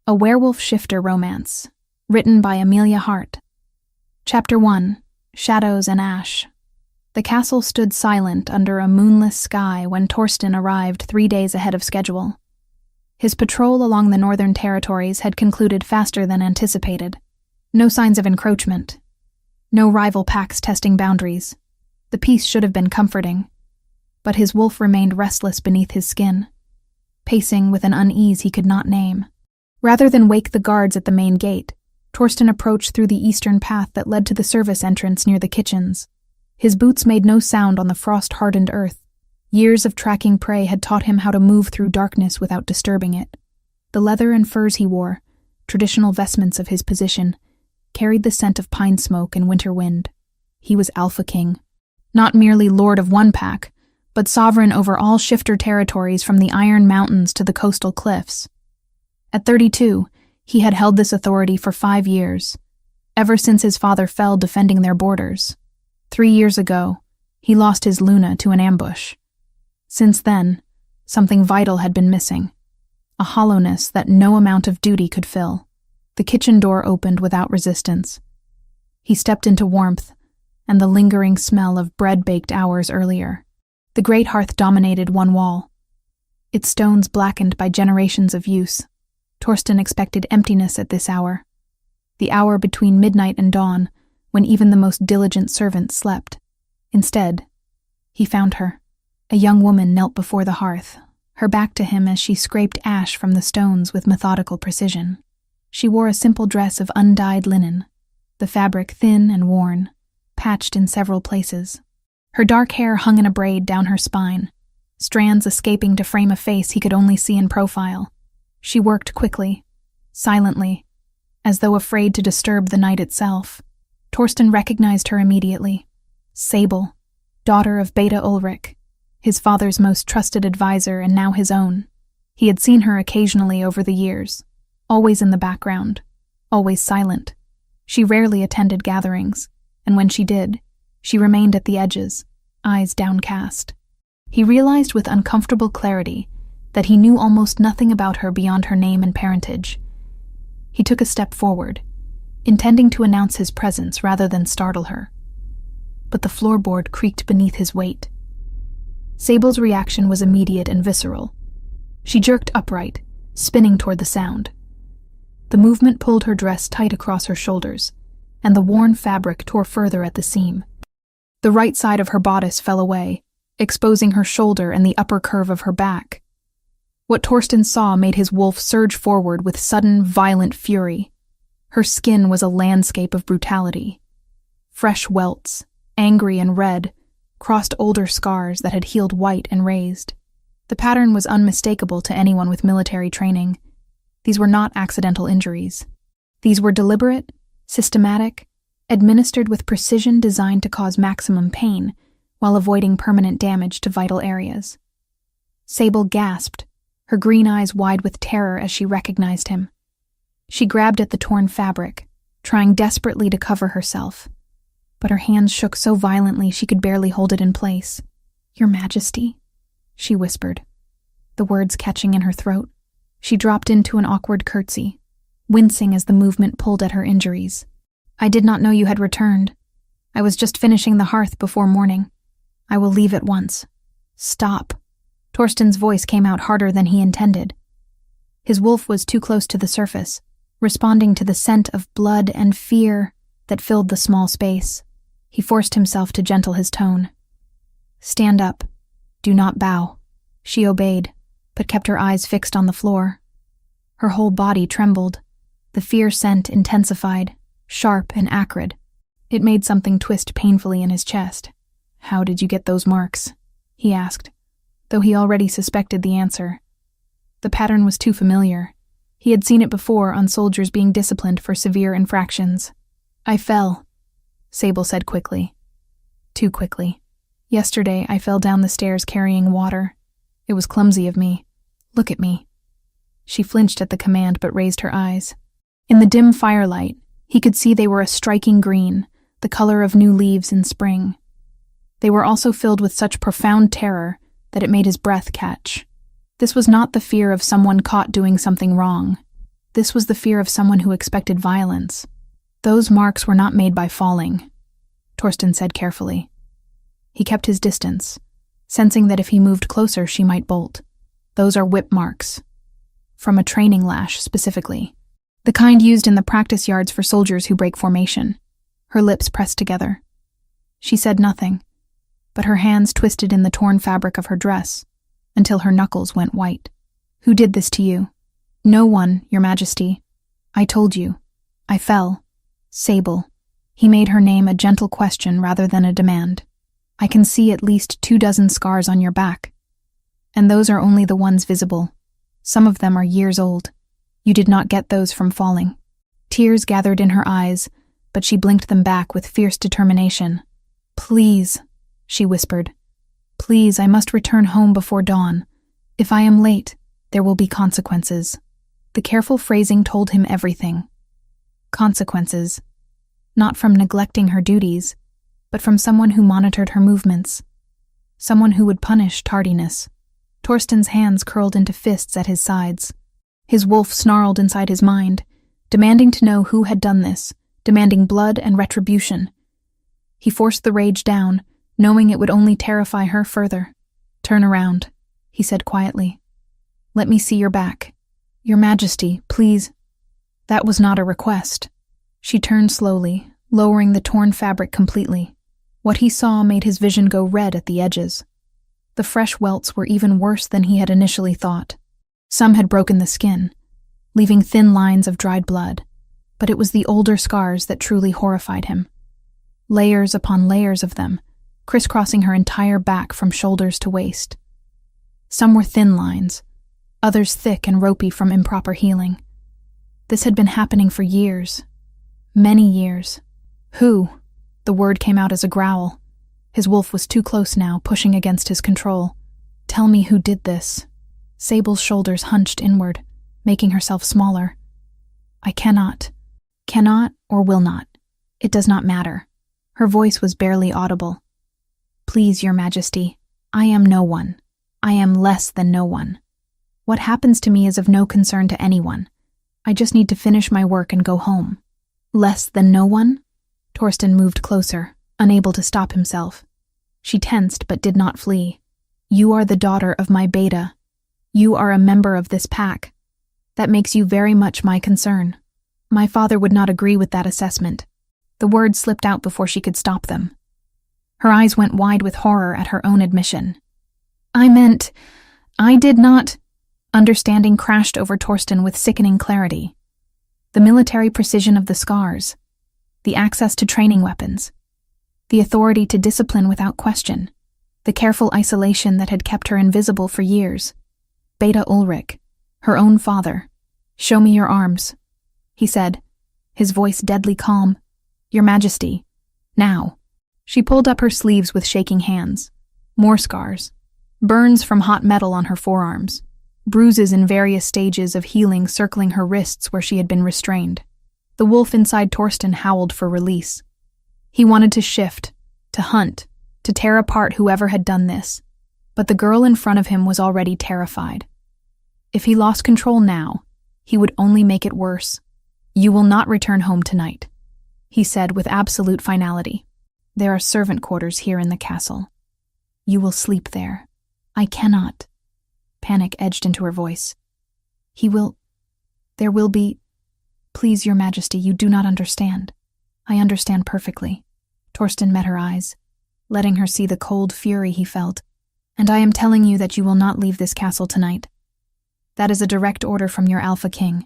A Werewolf Shifter Romance, written by Amelia Hart. Chapter 1, Shadows and Ash. The castle stood silent under a moonless sky when Torsten arrived 3 days ahead of schedule. His patrol along the northern territories had concluded faster than anticipated. No signs of encroachment. No rival packs testing boundaries. The peace should have been comforting. But his wolf remained restless beneath his skin, pacing with an unease he could not name. Rather than wake the guards at the main gate, Torsten approached through the eastern path that led to the service entrance near the kitchens. His boots made no sound on the frost-hardened earth. Years of tracking prey had taught him how to move through darkness without disturbing it. The leather and furs he wore, traditional vestments of his position, carried the scent of pine smoke and winter wind. He was Alpha King, not merely lord of one pack, but sovereign over all shifter territories from the Iron Mountains to the coastal cliffs. At 32, he had held this authority for 5 years, ever since his father fell defending their borders. 3 years ago, he lost his Luna to an ambush. Since then, something vital had been missing, a hollowness that no amount of duty could fill. The kitchen door opened without resistance. He stepped into warmth and the lingering smell of bread baked hours earlier. The great hearth dominated one wall, its stones blackened by generations of use. Torsten expected emptiness at this hour, the hour between midnight and dawn, when even the most diligent servant slept. Instead, he found her. A young woman knelt before the hearth, her back to him as she scraped ash from the stones with methodical precision. She wore a simple dress of undyed linen, the fabric thin and worn, patched in several places. Her dark hair hung in a braid down her spine, strands escaping to frame a face he could only see in profile. She worked quickly, silently, as though afraid to disturb the night itself. Torsten recognized her immediately. Sable, daughter of Beta Ulrich, his father's most trusted advisor and now his own. He had seen her occasionally over the years, always in the background, always silent. She rarely attended gatherings, and when she did, she remained at the edges, eyes downcast. He realized with uncomfortable clarity that he knew almost nothing about her beyond her name and parentage. He took a step forward, intending to announce his presence rather than startle her. But the floorboard creaked beneath his weight. Sable's reaction was immediate and visceral. She jerked upright, spinning toward the sound. The movement pulled her dress tight across her shoulders, and the worn fabric tore further at the seam. The right side of her bodice fell away, exposing her shoulder and the upper curve of her back. What Torsten saw made his wolf surge forward with sudden, violent fury. Her skin was a landscape of brutality. Fresh welts, angry and red, crossed older scars that had healed white and raised. The pattern was unmistakable to anyone with military training. These were not accidental injuries. These were deliberate, systematic, administered with precision designed to cause maximum pain while avoiding permanent damage to vital areas. Sable gasped, her green eyes wide with terror as she recognized him. She grabbed at the torn fabric, trying desperately to cover herself, but her hands shook so violently she could barely hold it in place. "Your Majesty," she whispered, the words catching in her throat. She dropped into an awkward curtsy, wincing as the movement pulled at her injuries. "I did not know you had returned. I was just finishing the hearth before morning. I will leave at once." "Stop." Torsten's voice came out harder than he intended. His wolf was too close to the surface, responding to the scent of blood and fear that filled the small space. He forced himself to gentle his tone. "Stand up. Do not bow." She obeyed, but kept her eyes fixed on the floor. Her whole body trembled. The fear scent intensified, sharp and acrid. It made something twist painfully in his chest. "How did you get those marks?" he asked, though he already suspected the answer. The pattern was too familiar. He had seen it before on soldiers being disciplined for severe infractions. "I fell," Sable said quickly. Too quickly. "Yesterday I fell down the stairs carrying water. It was clumsy of me. Look at me." She flinched at the command but raised her eyes. In the dim firelight, he could see they were a striking green, the color of new leaves in spring. They were also filled with such profound terror that it made his breath catch. This was not the fear of someone caught doing something wrong. This was the fear of someone who expected violence. Those marks were not made by falling, Torsten said carefully. He kept his distance, sensing that if he moved closer she might bolt. Those are whip marks. From a training lash, specifically. The kind used in the practice yards for soldiers who break formation. Her lips pressed together. She said nothing, but her hands twisted in the torn fabric of her dress until her knuckles went white. Who did this to you? No one, Your Majesty. I told you. I fell. Sable. He made her name a gentle question rather than a demand. I can see at least 24 scars on your back. And those are only the ones visible. Some of them are years old. You did not get those from falling. Tears gathered in her eyes, but she blinked them back with fierce determination. Please, she whispered. Please, I must return home before dawn. If I am late, there will be consequences. The careful phrasing told him everything. Consequences. Not from neglecting her duties, but from someone who monitored her movements. Someone who would punish tardiness. Torsten's hands curled into fists at his sides. His wolf snarled inside his mind, demanding to know who had done this, demanding blood and retribution. He forced the rage down, knowing it would only terrify her further. Turn around, he said quietly. Let me see your back. Your Majesty, please. That was not a request. She turned slowly, lowering the torn fabric completely. What he saw made his vision go red at the edges. The fresh welts were even worse than he had initially thought. Some had broken the skin, leaving thin lines of dried blood, but it was the older scars that truly horrified him. Layers upon layers of them, crisscrossing her entire back from shoulders to waist. Some were thin lines, others thick and ropey from improper healing. This had been happening for years. Many years. Who? The word came out as a growl. His wolf was too close now, pushing against his control. Tell me who did this. Sable's shoulders hunched inward, making herself smaller. I cannot. Cannot or will not. It does not matter. Her voice was barely audible. Please, Your Majesty, I am no one. I am less than no one. What happens to me is of no concern to anyone. I just need to finish my work and go home. Less than no one? Torsten moved closer, unable to stop himself. She tensed but did not flee. You are the daughter of my beta. You are a member of this pack. That makes you very much my concern. My father would not agree with that assessment. The words slipped out before she could stop them. Her eyes went wide with horror at her own admission. I did not. Understanding crashed over Torsten with sickening clarity. The military precision of the scars, the access to training weapons, the authority to discipline without question, the careful isolation that had kept her invisible for years. Beta Ulrich, her own father. Show me your arms, he said, his voice deadly calm. Your Majesty, now. She pulled up her sleeves with shaking hands. More scars. Burns from hot metal on her forearms. Bruises in various stages of healing circling her wrists where she had been restrained. The wolf inside Torsten howled for release. He wanted to shift, to hunt, to tear apart whoever had done this. But the girl in front of him was already terrified. If he lost control now, he would only make it worse. You will not return home tonight, he said with absolute finality. There are servant quarters here in the castle. You will sleep there. I cannot. Panic edged into her voice. There will be. Please, Your Majesty, you do not understand. I understand perfectly. Torsten met her eyes, letting her see the cold fury he felt. And I am telling you that you will not leave this castle tonight. That is a direct order from your Alpha King.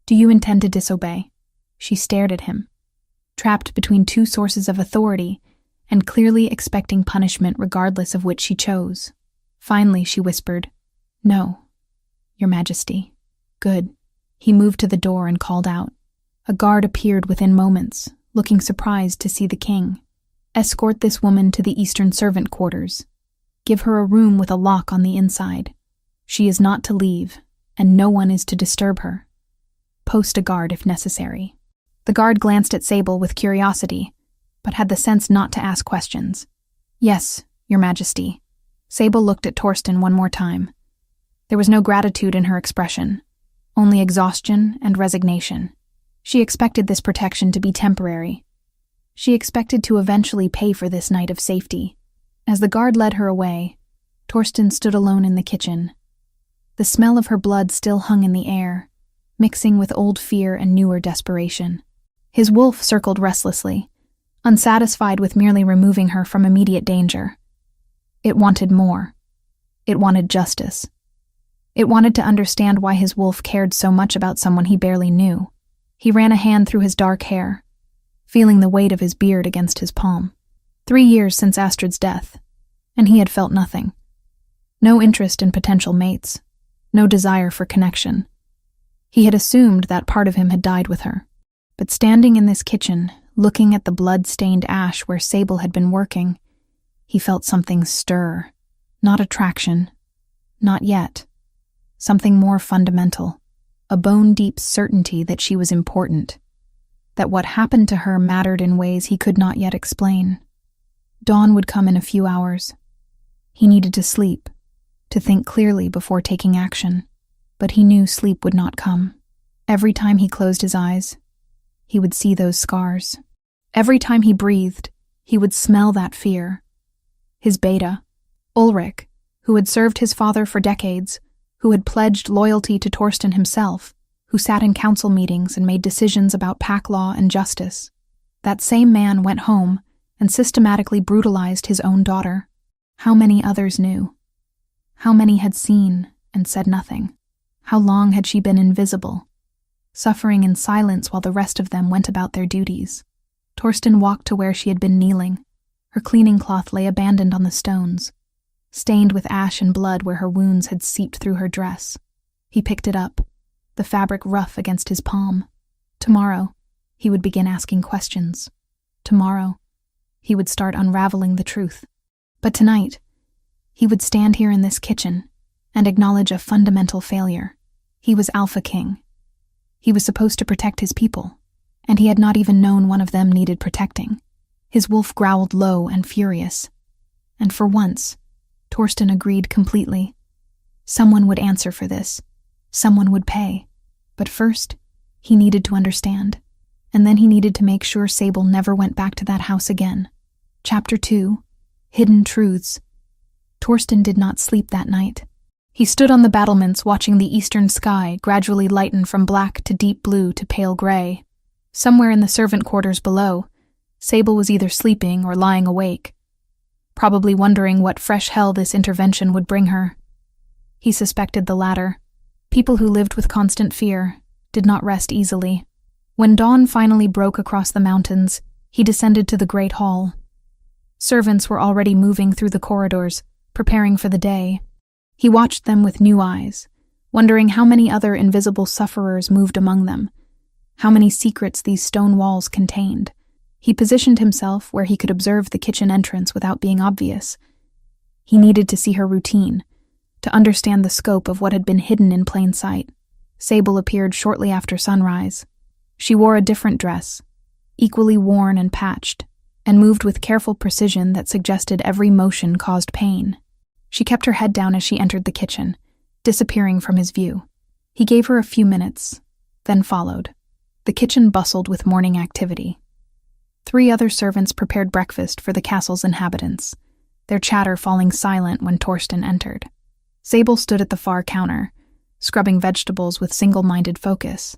Do you intend to disobey? She stared at him, trapped between two sources of authority and clearly expecting punishment regardless of which she chose. Finally, she whispered, No, Your Majesty. Good. He moved to the door and called out. A guard appeared within moments, looking surprised to see the king. Escort this woman to the eastern servant quarters. Give her a room with a lock on the inside. She is not to leave, and no one is to disturb her. Post a guard if necessary. The guard glanced at Sable with curiosity, but had the sense not to ask questions. Yes, Your Majesty. Sable looked at Torsten one more time. There was no gratitude in her expression, only exhaustion and resignation. She expected this protection to be temporary. She expected to eventually pay for this night of safety. As the guard led her away, Torsten stood alone in the kitchen. The smell of her blood still hung in the air, mixing with old fear and newer desperation. His wolf circled restlessly, unsatisfied with merely removing her from immediate danger. It wanted more. It wanted justice. It wanted to understand why his wolf cared so much about someone he barely knew. He ran a hand through his dark hair, feeling the weight of his beard against his palm. 3 years since Astrid's death, and he had felt nothing. No interest in potential mates, no desire for connection. He had assumed that part of him had died with her. But standing in this kitchen, looking at the blood-stained ash where Sable had been working, he felt something stir. Not attraction. Not yet. Something more fundamental. A bone-deep certainty that she was important. That what happened to her mattered in ways he could not yet explain. Dawn would come in a few hours. He needed to sleep, to think clearly before taking action. But he knew sleep would not come. Every time he closed his eyes, he would see those scars. Every time he breathed, he would smell that fear. His beta, Ulrich, who had served his father for decades, who had pledged loyalty to Torsten himself, who sat in council meetings and made decisions about pack law and justice. That same man went home and systematically brutalized his own daughter. How many others knew? How many had seen and said nothing? How long had she been invisible, suffering in silence while the rest of them went about their duties? Torsten walked to where she had been kneeling. Her cleaning cloth lay abandoned on the stones, stained with ash and blood where her wounds had seeped through her dress. He picked it up, the fabric rough against his palm. Tomorrow, he would begin asking questions. Tomorrow, he would start unraveling the truth. But tonight, he would stand here in this kitchen and acknowledge a fundamental failure. He was Alpha King. He was supposed to protect his people, and he had not even known one of them needed protecting. His wolf growled low and furious. And for once, Torsten agreed completely. Someone would answer for this. Someone would pay. But first, he needed to understand. And then he needed to make sure Sable never went back to that house again. Chapter 2. Hidden Truths. Torsten did not sleep that night. He stood on the battlements watching the eastern sky gradually lighten from black to deep blue to pale gray. Somewhere in the servant quarters below, Sable was either sleeping or lying awake, probably wondering what fresh hell this intervention would bring her. He suspected the latter. People who lived with constant fear did not rest easily. When dawn finally broke across the mountains, he descended to the great hall. Servants were already moving through the corridors, preparing for the day. He watched them with new eyes, wondering how many other invisible sufferers moved among them, how many secrets these stone walls contained. He positioned himself where he could observe the kitchen entrance without being obvious. He needed to see her routine, to understand the scope of what had been hidden in plain sight. Sable appeared shortly after sunrise. She wore a different dress, equally worn and patched, and moved with careful precision that suggested every motion caused pain. She kept her head down as she entered the kitchen, disappearing from his view. He gave her a few minutes, then followed. The kitchen bustled with morning activity. 3 other servants prepared breakfast for the castle's inhabitants, their chatter falling silent when Torsten entered. Sable stood at the far counter, scrubbing vegetables with single-minded focus.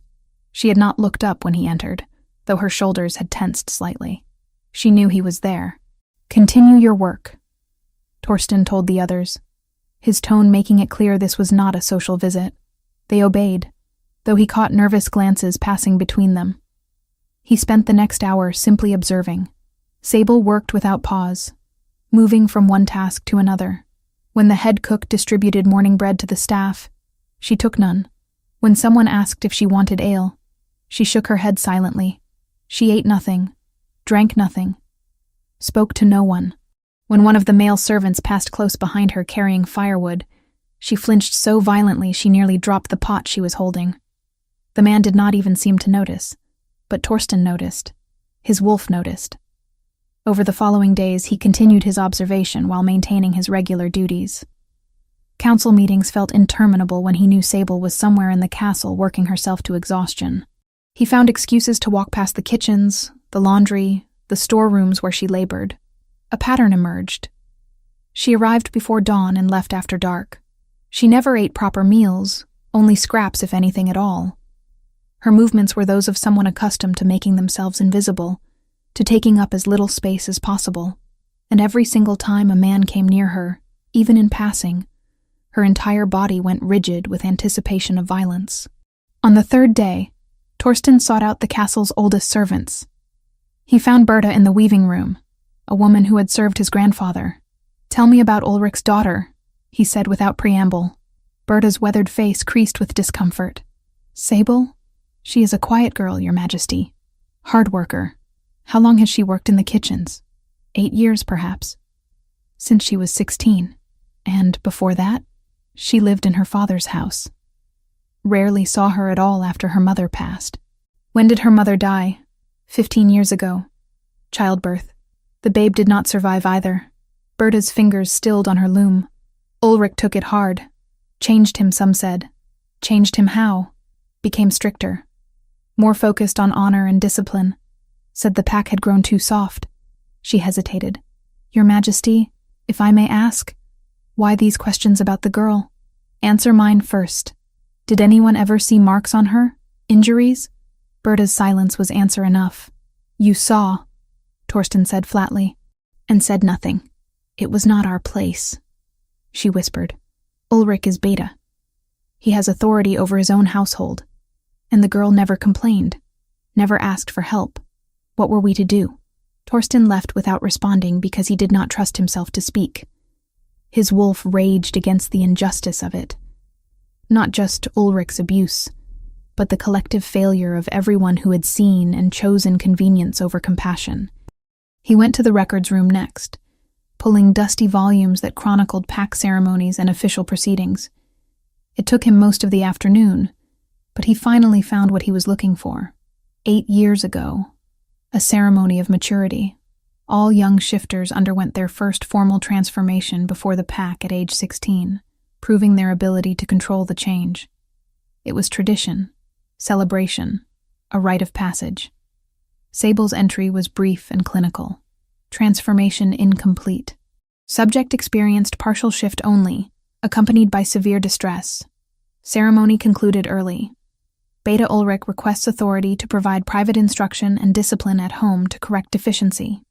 She had not looked up when he entered, though her shoulders had tensed slightly. She knew he was there. "Continue your work," Torsten told the others, his tone making it clear this was not a social visit. They obeyed, though he caught nervous glances passing between them. He spent the next hour simply observing. Sable worked without pause, moving from one task to another. When the head cook distributed morning bread to the staff, she took none. When someone asked if she wanted ale, she shook her head silently. She ate nothing, drank nothing, spoke to no one. When one of the male servants passed close behind her carrying firewood, she flinched so violently she nearly dropped the pot she was holding. The man did not even seem to notice, but Torsten noticed. His wolf noticed. Over the following days, he continued his observation while maintaining his regular duties. Council meetings felt interminable when he knew Sable was somewhere in the castle working herself to exhaustion. He found excuses to walk past the kitchens, the laundry, the storerooms where she labored. A pattern emerged. She arrived before dawn and left after dark. She never ate proper meals, only scraps if anything at all. Her movements were those of someone accustomed to making themselves invisible, to taking up as little space as possible. And every single time a man came near her, even in passing, her entire body went rigid with anticipation of violence. On the third day, Torsten sought out the castle's oldest servants. He found Berta in the weaving room, a woman who had served his grandfather. "Tell me about Ulrich's daughter," he said without preamble. Berta's weathered face creased with discomfort. "Sable? She is a quiet girl, Your Majesty. Hard worker. How long has she worked in the kitchens? 8 years, perhaps. Since she was 16. And before that, she lived in her father's house. Rarely saw her at all after her mother passed. When did her mother die? 15 years ago. Childbirth. The babe did not survive either." Berta's fingers stilled on her loom. "Ulrich took it hard. Changed him, some said. Changed him how? Became stricter. More focused on honor and discipline. Said the pack had grown too soft." She hesitated. "Your Majesty, if I may ask, why these questions about the girl? Answer mine first. Did anyone ever see marks on her? Injuries?" Berta's silence was answer enough. "You saw," Torsten said flatly, and said nothing. "It was not our place," she whispered. "Ulrich is Beta. He has authority over his own household, and the girl never complained, never asked for help. What were we to do?" Torsten left without responding because he did not trust himself to speak. His wolf raged against the injustice of it. Not just Ulrich's abuse, but the collective failure of everyone who had seen and chosen convenience over compassion. He went to the records room next, pulling dusty volumes that chronicled pack ceremonies and official proceedings. It took him most of the afternoon, but he finally found what he was looking for. 8 years ago, a ceremony of maturity. All young shifters underwent their first formal transformation before the pack at age 16, proving their ability to control the change. It was tradition, celebration, a rite of passage. Sable's entry was brief and clinical. Transformation incomplete. Subject experienced partial shift only, accompanied by severe distress. Ceremony concluded early. Beta Ulrich requests authority to provide private instruction and discipline at home to correct deficiency.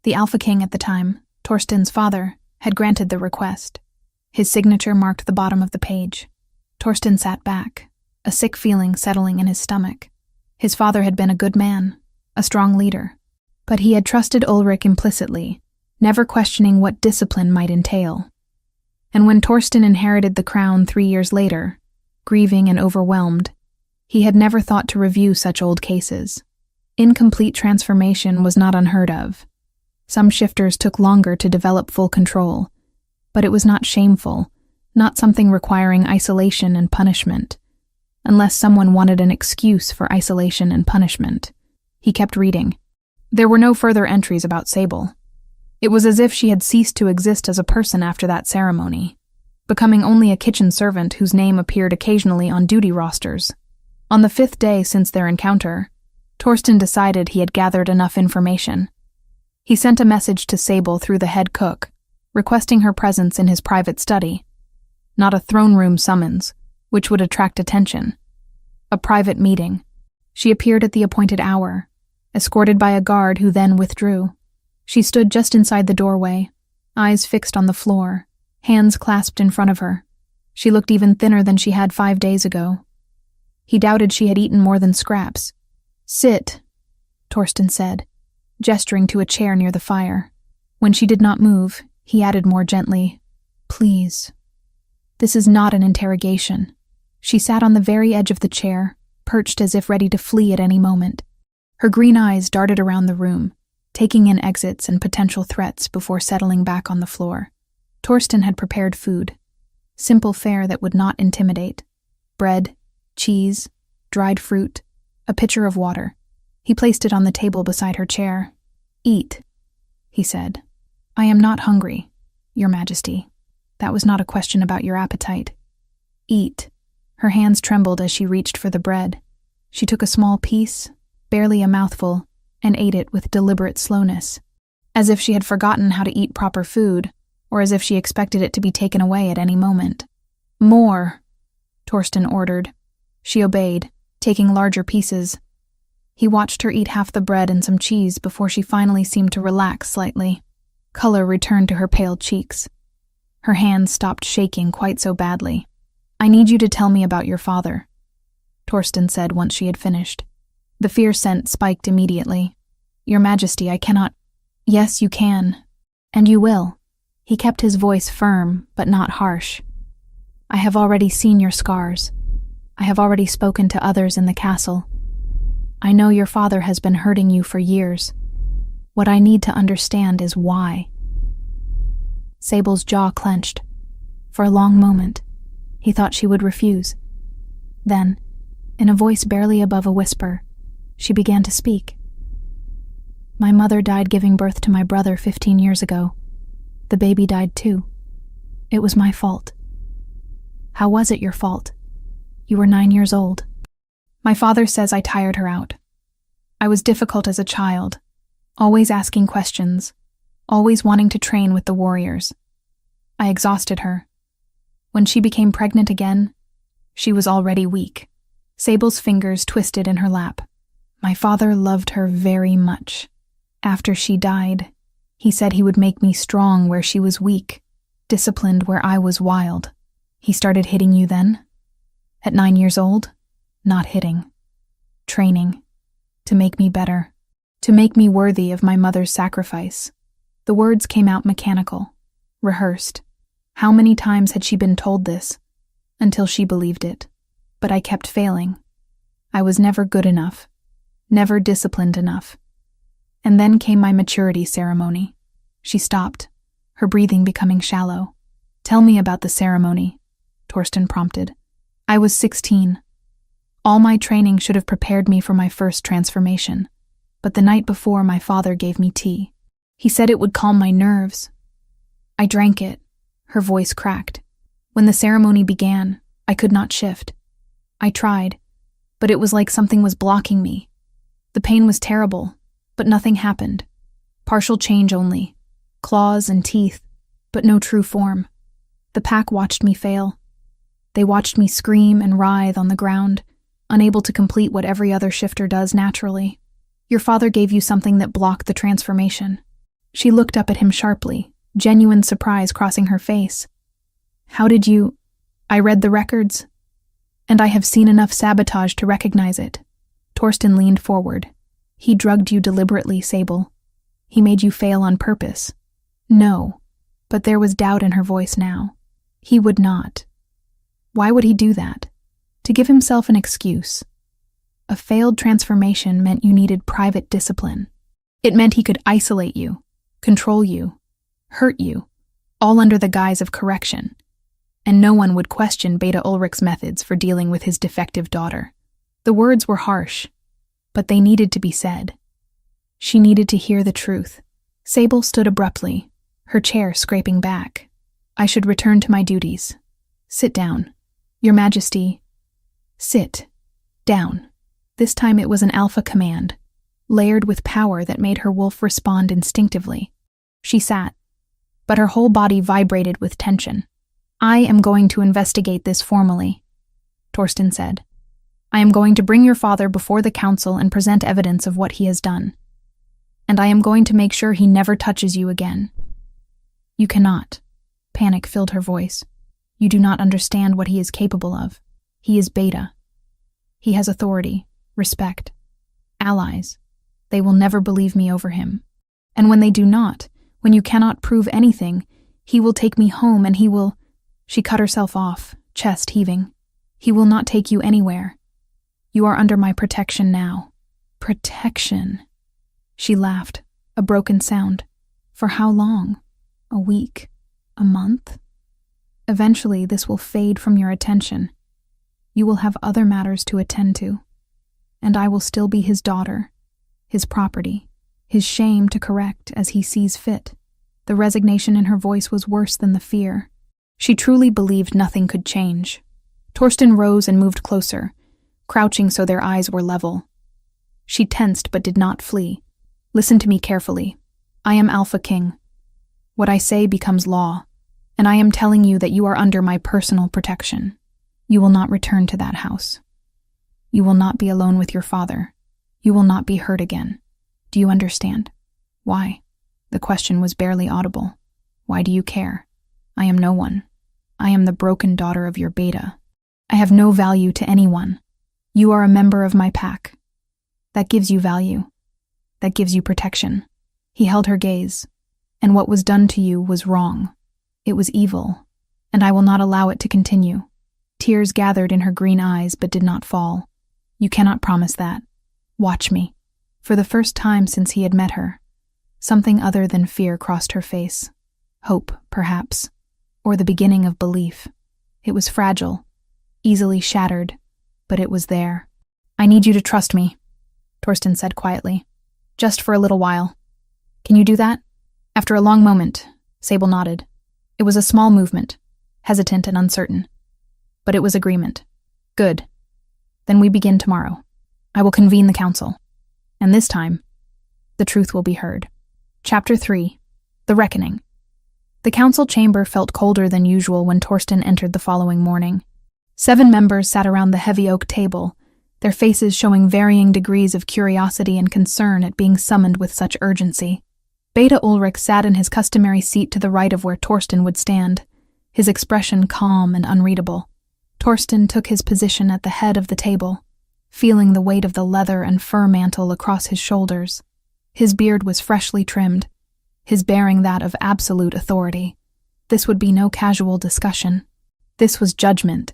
The Alpha King at the time, Torsten's father, had granted the request. His signature marked the bottom of the page. Torsten sat back, a sick feeling settling in his stomach. His father had been a good man, a strong leader, but he had trusted Ulrich implicitly, never questioning what discipline might entail. And when Torsten inherited the crown 3 years later, grieving and overwhelmed, he had never thought to review such old cases. Incomplete transformation was not unheard of. Some shifters took longer to develop full control, but it was not shameful, not something requiring isolation and punishment, unless someone wanted an excuse for isolation and punishment. He kept reading. There were no further entries about Sable. It was as if she had ceased to exist as a person after that ceremony, becoming only a kitchen servant whose name appeared occasionally on duty rosters. On the 5th day since their encounter, Torsten decided he had gathered enough information. He sent a message to Sable through the head cook, requesting her presence in his private study. Not a throne room summons, which would attract attention. A private meeting. She appeared at the appointed hour, escorted by a guard who then withdrew. She stood just inside the doorway, eyes fixed on the floor, hands clasped in front of her. She looked even thinner than she had 5 days ago. He doubted she had eaten more than scraps. "Sit," Torsten said, gesturing to a chair near the fire. When she did not move, he added more gently, "Please. This is not an interrogation." She sat on the very edge of the chair, perched as if ready to flee at any moment. Her green eyes darted around the room, taking in exits and potential threats before settling back on the floor. Torsten had prepared food. Simple fare that would not intimidate. Bread, cheese, dried fruit, a pitcher of water. He placed it on the table beside her chair. "Eat," he said. "I am not hungry, Your Majesty." That was not a question about your appetite. Eat. Her hands trembled as she reached for the bread. She took a small piece, barely a mouthful, and ate it with deliberate slowness, as if she had forgotten how to eat proper food, or as if she expected it to be taken away at any moment. More, Torsten ordered. She obeyed, taking larger pieces. He watched her eat half the bread and some cheese before she finally seemed to relax slightly. Color returned to her pale cheeks. Her hands stopped shaking quite so badly. I need you to tell me about your father, Torsten said once she had finished. The fear scent spiked immediately. Your Majesty, I cannot. Yes, you can. And you will. He kept his voice firm, but not harsh. I have already seen your scars. I have already spoken to others in the castle. I know your father has been hurting you for years. What I need to understand is why. Sable's jaw clenched. For a long moment, he thought she would refuse. Then, in a voice barely above a whisper, she began to speak. My mother died giving birth to my brother 15 years ago. The baby died too. It was my fault. How was it your fault? You were 9 years old. My father says I tired her out. I was difficult as a child, always asking questions, always wanting to train with the warriors. I exhausted her. When she became pregnant again, she was already weak. Sable's fingers twisted in her lap. My father loved her very much. After she died, he said he would make me strong where she was weak, disciplined where I was wild. He started hitting you then? At 9 years old? Not hitting. Training. To make me better. To make me worthy of my mother's sacrifice. The words came out mechanical, rehearsed. How many times had she been told this? Until she believed it. But I kept failing. I was never good enough. Never disciplined enough. And then came my maturity ceremony. She stopped, her breathing becoming shallow. Tell me about the ceremony, Torsten prompted. I was 16. All my training should have prepared me for my first transformation. But the night before, my father gave me tea. He said it would calm my nerves. I drank it. Her voice cracked. When the ceremony began, I could not shift. I tried, but it was like something was blocking me. The pain was terrible, but nothing happened. Partial change only. Claws and teeth, but no true form. The pack watched me fail. They watched me scream and writhe on the ground, unable to complete what every other shifter does naturally. Your father gave you something that blocked the transformation. She looked up at him sharply, genuine surprise crossing her face. How did you... I read the records, and I have seen enough sabotage to recognize it. Torsten leaned forward. He drugged you deliberately, Sable. He made you fail on purpose. No, but there was doubt in her voice now. He would not. Why would he do that? To give himself an excuse. A failed transformation meant you needed private discipline. It meant he could isolate you, control you, hurt you, all under the guise of correction. And no one would question Beta Ulrich's methods for dealing with his defective daughter. The words were harsh, but they needed to be said. She needed to hear the truth. Sable stood abruptly, her chair scraping back. I should return to my duties. Sit down. Your Majesty. Sit. Down. This time it was an alpha command, layered with power that made her wolf respond instinctively. She sat, but her whole body vibrated with tension. I am going to investigate this formally, Torsten said. I am going to bring your father before the council and present evidence of what he has done. And I am going to make sure he never touches you again. You cannot. Panic filled her voice. You do not understand what he is capable of. He is Beta. He has authority, respect, allies. They will never believe me over him. And when they do not, when you cannot prove anything, he will take me home and he will... She cut herself off, chest heaving. He will not take you anywhere. You are under my protection now. Protection. She laughed, a broken sound. For how long? A week? A month? Eventually, this will fade from your attention. You will have other matters to attend to. And I will still be his daughter, his property, his shame to correct as he sees fit. The resignation in her voice was worse than the fear. She truly believed nothing could change. Torsten rose and moved closer, crouching so their eyes were level. She tensed but did not flee. Listen to me carefully. I am Alpha King. What I say becomes law, and I am telling you that you are under my personal protection. You will not return to that house. You will not be alone with your father. You will not be hurt again. Do you understand? Why? The question was barely audible. Why do you care? I am no one. I am the broken daughter of your beta. I have no value to anyone. You are a member of my pack. That gives you value. That gives you protection. He held her gaze. And what was done to you was wrong. It was evil, and I will not allow it to continue. Tears gathered in her green eyes but did not fall. You cannot promise that. Watch me. For the first time since he had met her, something other than fear crossed her face. Hope, perhaps, or the beginning of belief. It was fragile, easily shattered, but it was there. I need you to trust me, Torsten said quietly. Just for a little while. Can you do that? After a long moment, Sable nodded. It was a small movement, hesitant and uncertain. But it was agreement. Good. Then we begin tomorrow. I will convene the council. And this time, the truth will be heard. Chapter 3. The Reckoning. The council chamber felt colder than usual when Torsten entered the following morning. 7 members sat around the heavy oak table, their faces showing varying degrees of curiosity and concern at being summoned with such urgency. Beta Ulrich sat in his customary seat to the right of where Torsten would stand, his expression calm and unreadable. Torsten took his position at the head of the table, feeling the weight of the leather and fur mantle across his shoulders. His beard was freshly trimmed, his bearing that of absolute authority. This would be no casual discussion. This was judgment.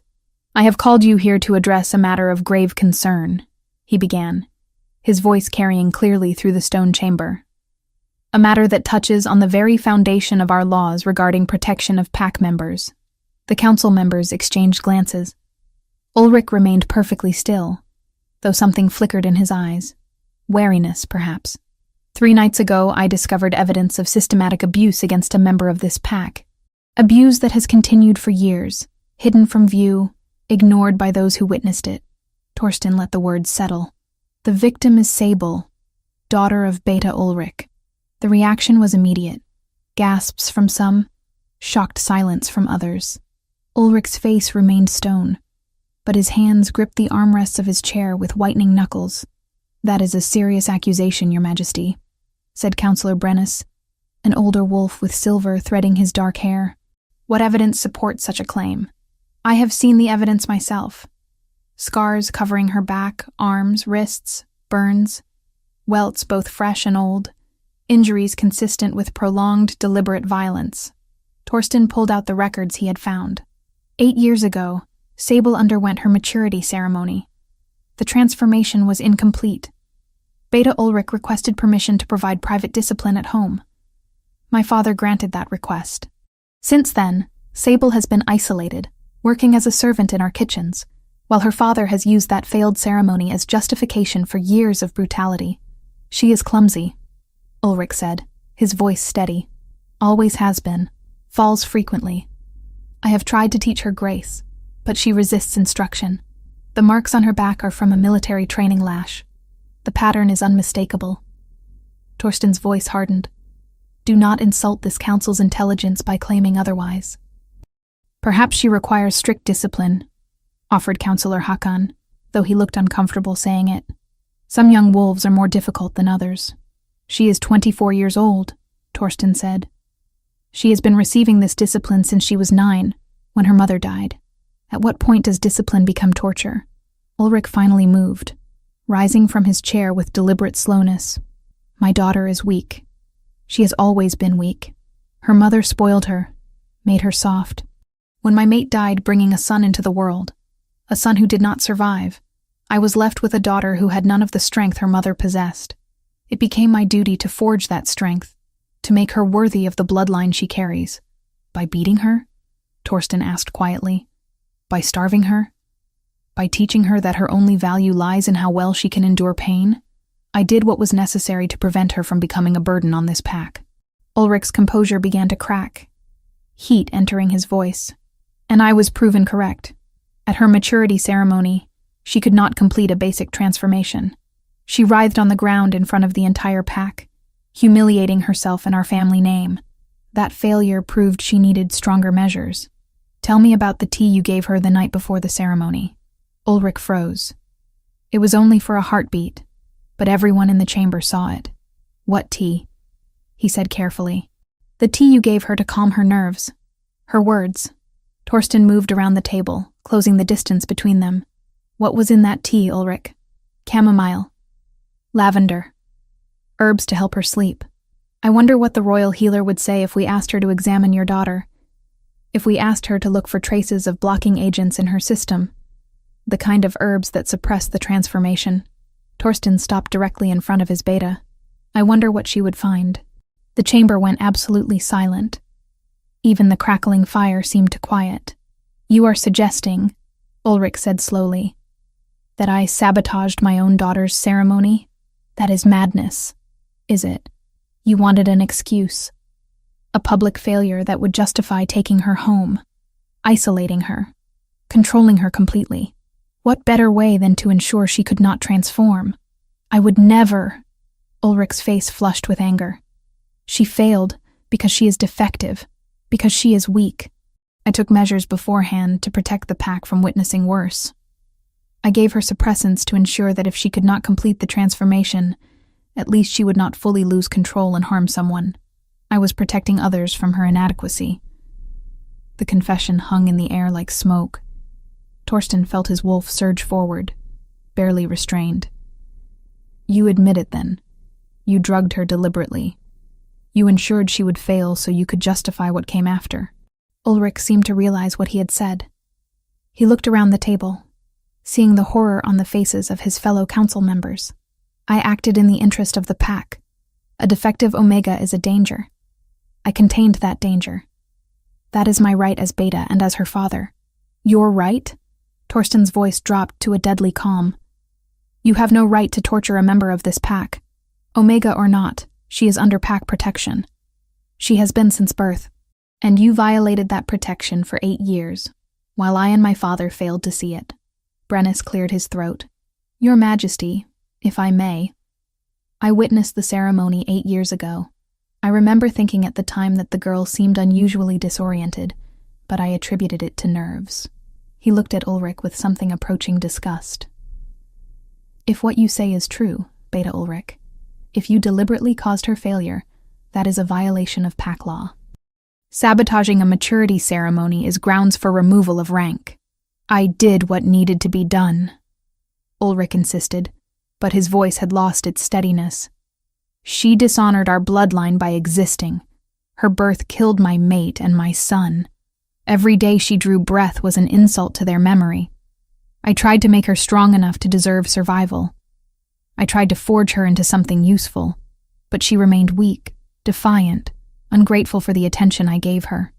I have called you here to address a matter of grave concern, he began, his voice carrying clearly through the stone chamber. A matter that touches on the very foundation of our laws regarding protection of pack members. The council members exchanged glances. Ulrich remained perfectly still, though something flickered in his eyes. Wariness, perhaps. 3 nights ago, I discovered evidence of systematic abuse against a member of this pack. Abuse that has continued for years, hidden from view, ignored by those who witnessed it. Torsten let the words settle. The victim is Sable, daughter of Beta Ulrich. The reaction was immediate. Gasps from some, shocked silence from others. Ulrich's face remained stone, but his hands gripped the armrests of his chair with whitening knuckles. That is a serious accusation, Your Majesty, said Councillor Brennus, an older wolf with silver threading his dark hair. What evidence supports such a claim? I have seen the evidence myself. Scars covering her back, arms, wrists, burns, welts both fresh and old, injuries consistent with prolonged, deliberate violence. Torsten pulled out the records he had found. 8 years ago, Sable underwent her maturity ceremony. The transformation was incomplete. Beta Ulrich requested permission to provide private discipline at home. My father granted that request. Since then, Sable has been isolated, working as a servant in our kitchens, while her father has used that failed ceremony as justification for years of brutality. She is clumsy, Ulrich said, his voice steady. Always has been. Falls frequently. I have tried to teach her grace, but she resists instruction. The marks on her back are from a military training lash. The pattern is unmistakable. Torsten's voice hardened. Do not insult this council's intelligence by claiming otherwise. Perhaps she requires strict discipline, offered Councillor Hakan, though he looked uncomfortable saying it. Some young wolves are more difficult than others. She is 24 years old, Torsten said. She has been receiving this discipline since she was 9, when her mother died. At what point does discipline become torture? Ulrich finally moved, rising from his chair with deliberate slowness. My daughter is weak. She has always been weak. Her mother spoiled her, made her soft. When my mate died bringing a son into the world, a son who did not survive, I was left with a daughter who had none of the strength her mother possessed. It became my duty to forge that strength, to make her worthy of the bloodline she carries. By beating her? Torsten asked quietly. By starving her? By teaching her that her only value lies in how well she can endure pain? I did what was necessary to prevent her from becoming a burden on this pack. Ulrich's composure began to crack. heat entering his voice. And I was proven correct. At her maturity ceremony, she could not complete a basic transformation. She writhed on the ground in front of the entire pack, humiliating herself and our family name. That failure proved she needed stronger measures. Tell me about the tea you gave her the night before the ceremony. Ulrich froze. It was only for a heartbeat, but everyone in the chamber saw it. What tea? He said carefully. The tea you gave her to calm her nerves. Her words. Torsten moved around the table, closing the distance between them. What was in that tea, Ulrich? Chamomile. Lavender. Herbs to help her sleep. I wonder what the royal healer would say if we asked her to examine your daughter. If we asked her to look for traces of blocking agents in her system. The kind of herbs that suppress the transformation. Torsten stopped directly in front of his beta. I wonder what she would find. The chamber went absolutely silent. Even the crackling fire seemed to quiet. You are suggesting, Ulrich said slowly, that I sabotaged my own daughter's ceremony? That is madness, is it? You wanted an excuse. A public failure that would justify taking her home, isolating her, controlling her completely. What better way than to ensure she could not transform? I would never. Ulrich's face flushed with anger. She failed because she is defective, because she is weak. I took measures beforehand to protect the pack from witnessing worse. I gave her suppressants to ensure that if she could not complete the transformation, at least she would not fully lose control and harm someone. I was protecting others from her inadequacy. The confession hung in the air like smoke. Torsten felt his wolf surge forward, barely restrained. You admit it then. You drugged her deliberately. You ensured she would fail so you could justify what came after. Ulrich seemed to realize what he had said. He looked around the table, seeing the horror on the faces of his fellow council members. I acted in the interest of the pack. A defective Omega is a danger. I contained that danger. That is my right as Beta and as her father. Your right? Torsten's voice dropped to a deadly calm. You have no right to torture a member of this pack. Omega or not, she is under pack protection. She has been since birth, and you violated that protection for 8 years, while I and my father failed to see it. Brennus cleared his throat. Your Majesty, if I may, I witnessed the ceremony 8 years ago. I remember thinking at the time that the girl seemed unusually disoriented, but I attributed it to nerves. He looked at Ulrich with something approaching disgust. If what you say is true, Beta Ulrich, if you deliberately caused her failure, that is a violation of pack law. Sabotaging a maturity ceremony is grounds for removal of rank. I did what needed to be done, Ulrich insisted, but his voice had lost its steadiness. She dishonored our bloodline by existing. Her birth killed my mate and my son. Every day she drew breath was an insult to their memory. I tried to make her strong enough to deserve survival. I tried to forge her into something useful, but she remained weak, defiant, ungrateful for the attention I gave her.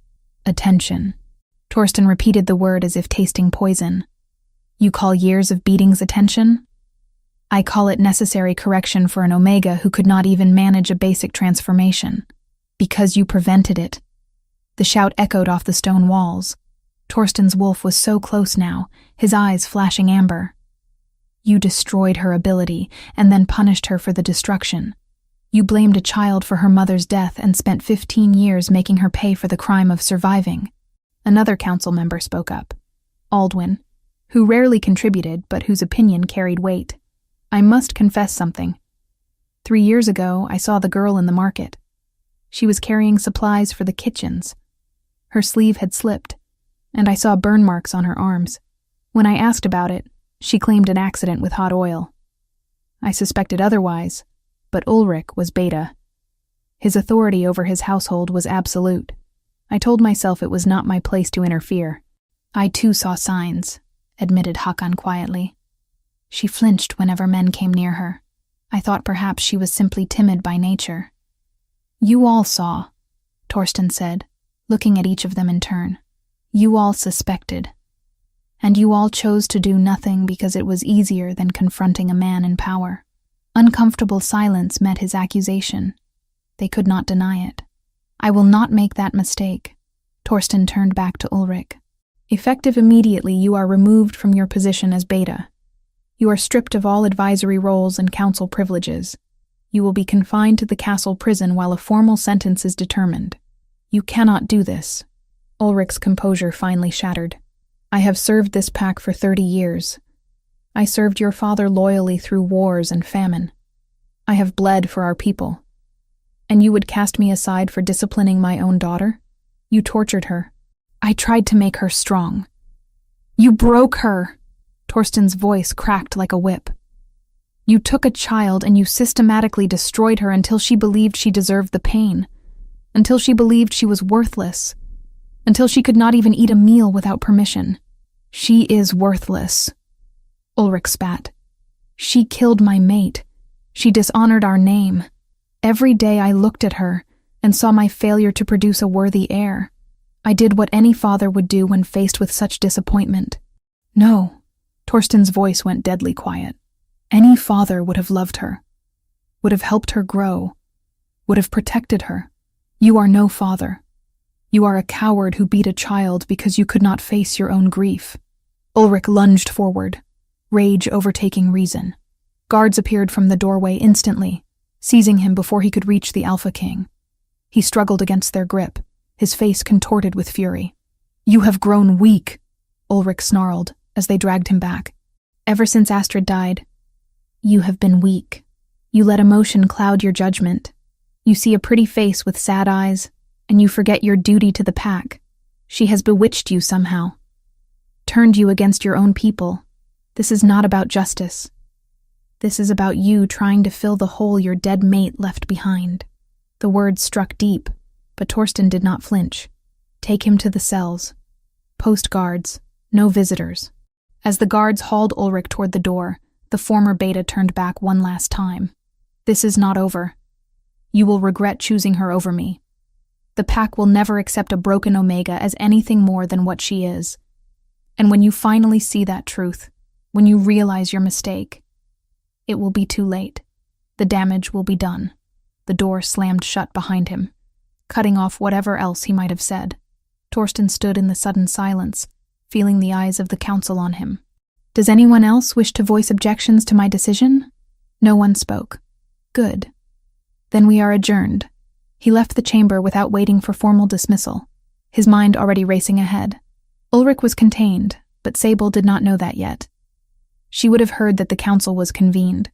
Attention. Torsten repeated the word as if tasting poison. You call years of beatings attention? I call it necessary correction for an Omega who could not even manage a basic transformation. Because you prevented it. The shout echoed off the stone walls. Torsten's wolf was so close now, his eyes flashing amber. You destroyed her ability, and then punished her for the destruction. You blamed a child for her mother's death and spent 15 years making her pay for the crime of surviving. Another council member spoke up. Aldwin, who rarely contributed but whose opinion carried weight. I must confess something. 3 years ago, I saw the girl in the market. She was carrying supplies for the kitchens. Her sleeve had slipped, and I saw burn marks on her arms. When I asked about it, she claimed an accident with hot oil. I suspected otherwise, but Ulrich was Beta. His authority over his household was absolute. I told myself it was not my place to interfere. I too saw signs, admitted Hakan quietly. She flinched whenever men came near her. I thought perhaps she was simply timid by nature. You all saw, Torsten said, looking at each of them in turn. You all suspected. And you all chose to do nothing because it was easier than confronting a man in power. Uncomfortable silence met his accusation. They could not deny it. I will not make that mistake. Torsten turned back to Ulrich. Effective immediately, you are removed from your position as Beta. You are stripped of all advisory roles and council privileges. You will be confined to the castle prison while a formal sentence is determined. You cannot do this. Ulrich's composure finally shattered. I have served this pack for 30 years. I served your father loyally through wars and famine. I have bled for our people. And you would cast me aside for disciplining my own daughter? You tortured her. I tried to make her strong. You broke her. Torsten's voice cracked like a whip. You took a child and you systematically destroyed her until she believed she deserved the pain, until she believed she was worthless, until she could not even eat a meal without permission. She is worthless. Ulrich spat. She killed my mate. She dishonored our name. Every day I looked at her and saw my failure to produce a worthy heir. I did what any father would do when faced with such disappointment. No, Torsten's voice went deadly quiet. Any father would have loved her, would have helped her grow, would have protected her. You are no father. You are a coward who beat a child because you could not face your own grief. Ulrich lunged forward, rage overtaking reason. Guards appeared from the doorway instantly, seizing him before he could reach the Alpha King. He struggled against their grip, his face contorted with fury. You have grown weak, Ulrich snarled as they dragged him back. Ever since Astrid died, you have been weak. You let emotion cloud your judgment. You see a pretty face with sad eyes, and you forget your duty to the pack. She has bewitched you somehow, turned you against your own people. This is not about justice. This is about you trying to fill the hole your dead mate left behind. The words struck deep, but Torsten did not flinch. Take him to the cells. Post guards, no visitors. As the guards hauled Ulrich toward the door, the former Beta turned back one last time. This is not over. You will regret choosing her over me. The pack will never accept a broken Omega as anything more than what she is. And when you finally see that truth, when you realize your mistake, it will be too late. The damage will be done. The door slammed shut behind him, cutting off whatever else he might have said. Torsten stood in the sudden silence, feeling the eyes of the council on him. Does anyone else wish to voice objections to my decision? No one spoke. Good. Then we are adjourned. He left the chamber without waiting for formal dismissal, his mind already racing ahead. Ulrich was contained, but Sable did not know that yet. She would have heard that the council was convened,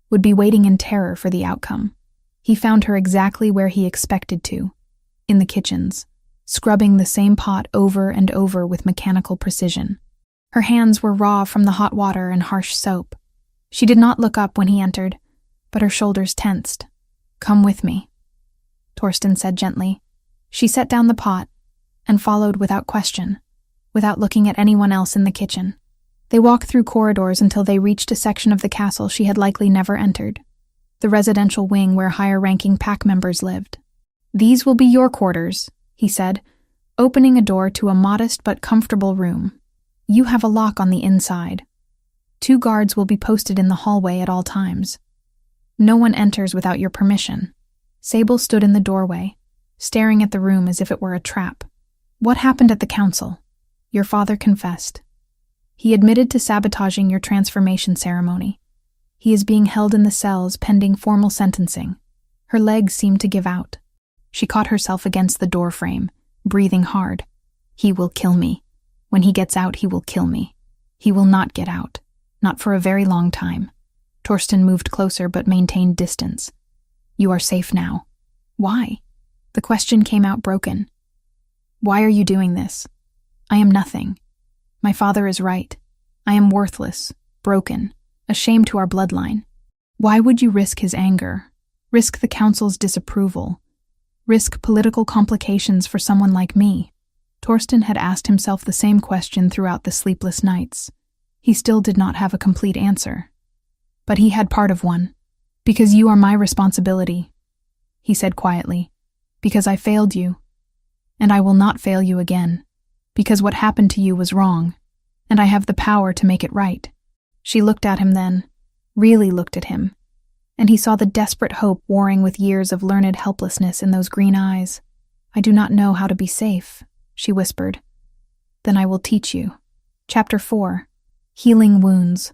would be waiting in terror for the outcome. He found her exactly where he expected to, in the kitchens, scrubbing the same pot over and over with mechanical precision. Her hands were raw from the hot water and harsh soap. She did not look up when he entered, but her shoulders tensed. Come with me, Torsten said gently. She set down the pot and followed without question, without looking at anyone else in the kitchen. They walked through corridors until they reached a section of the castle she had likely never entered, the residential wing where higher-ranking pack members lived. These will be your quarters, he said, opening a door to a modest but comfortable room. You have a lock on the inside. 2 guards will be posted in the hallway at all times. No one enters without your permission. Sable stood in the doorway, staring at the room as if it were a trap. What happened at the council? Your father confessed. He admitted to sabotaging your transformation ceremony. He is being held in the cells pending formal sentencing. Her legs seemed to give out. She caught herself against the door frame, breathing hard. He will kill me. When he gets out, he will kill me. He will not get out. Not for a very long time. Torsten moved closer but maintained distance. You are safe now. Why? The question came out broken. Why are you doing this? I am nothing. My father is right. I am worthless, broken, a shame to our bloodline. Why would you risk his anger? Risk the council's disapproval? Risk political complications for someone like me? Torsten had asked himself the same question throughout the sleepless nights. He still did not have a complete answer. But he had part of one. Because you are my responsibility, he said quietly. Because I failed you. And I will not fail you again. Because what happened to you was wrong. And I have the power to make it right. She looked at him then, really looked at him. And he saw the desperate hope warring with years of learned helplessness in those green eyes. I do not know how to be safe, she whispered. Then I will teach you. Chapter 4. Healing Wounds.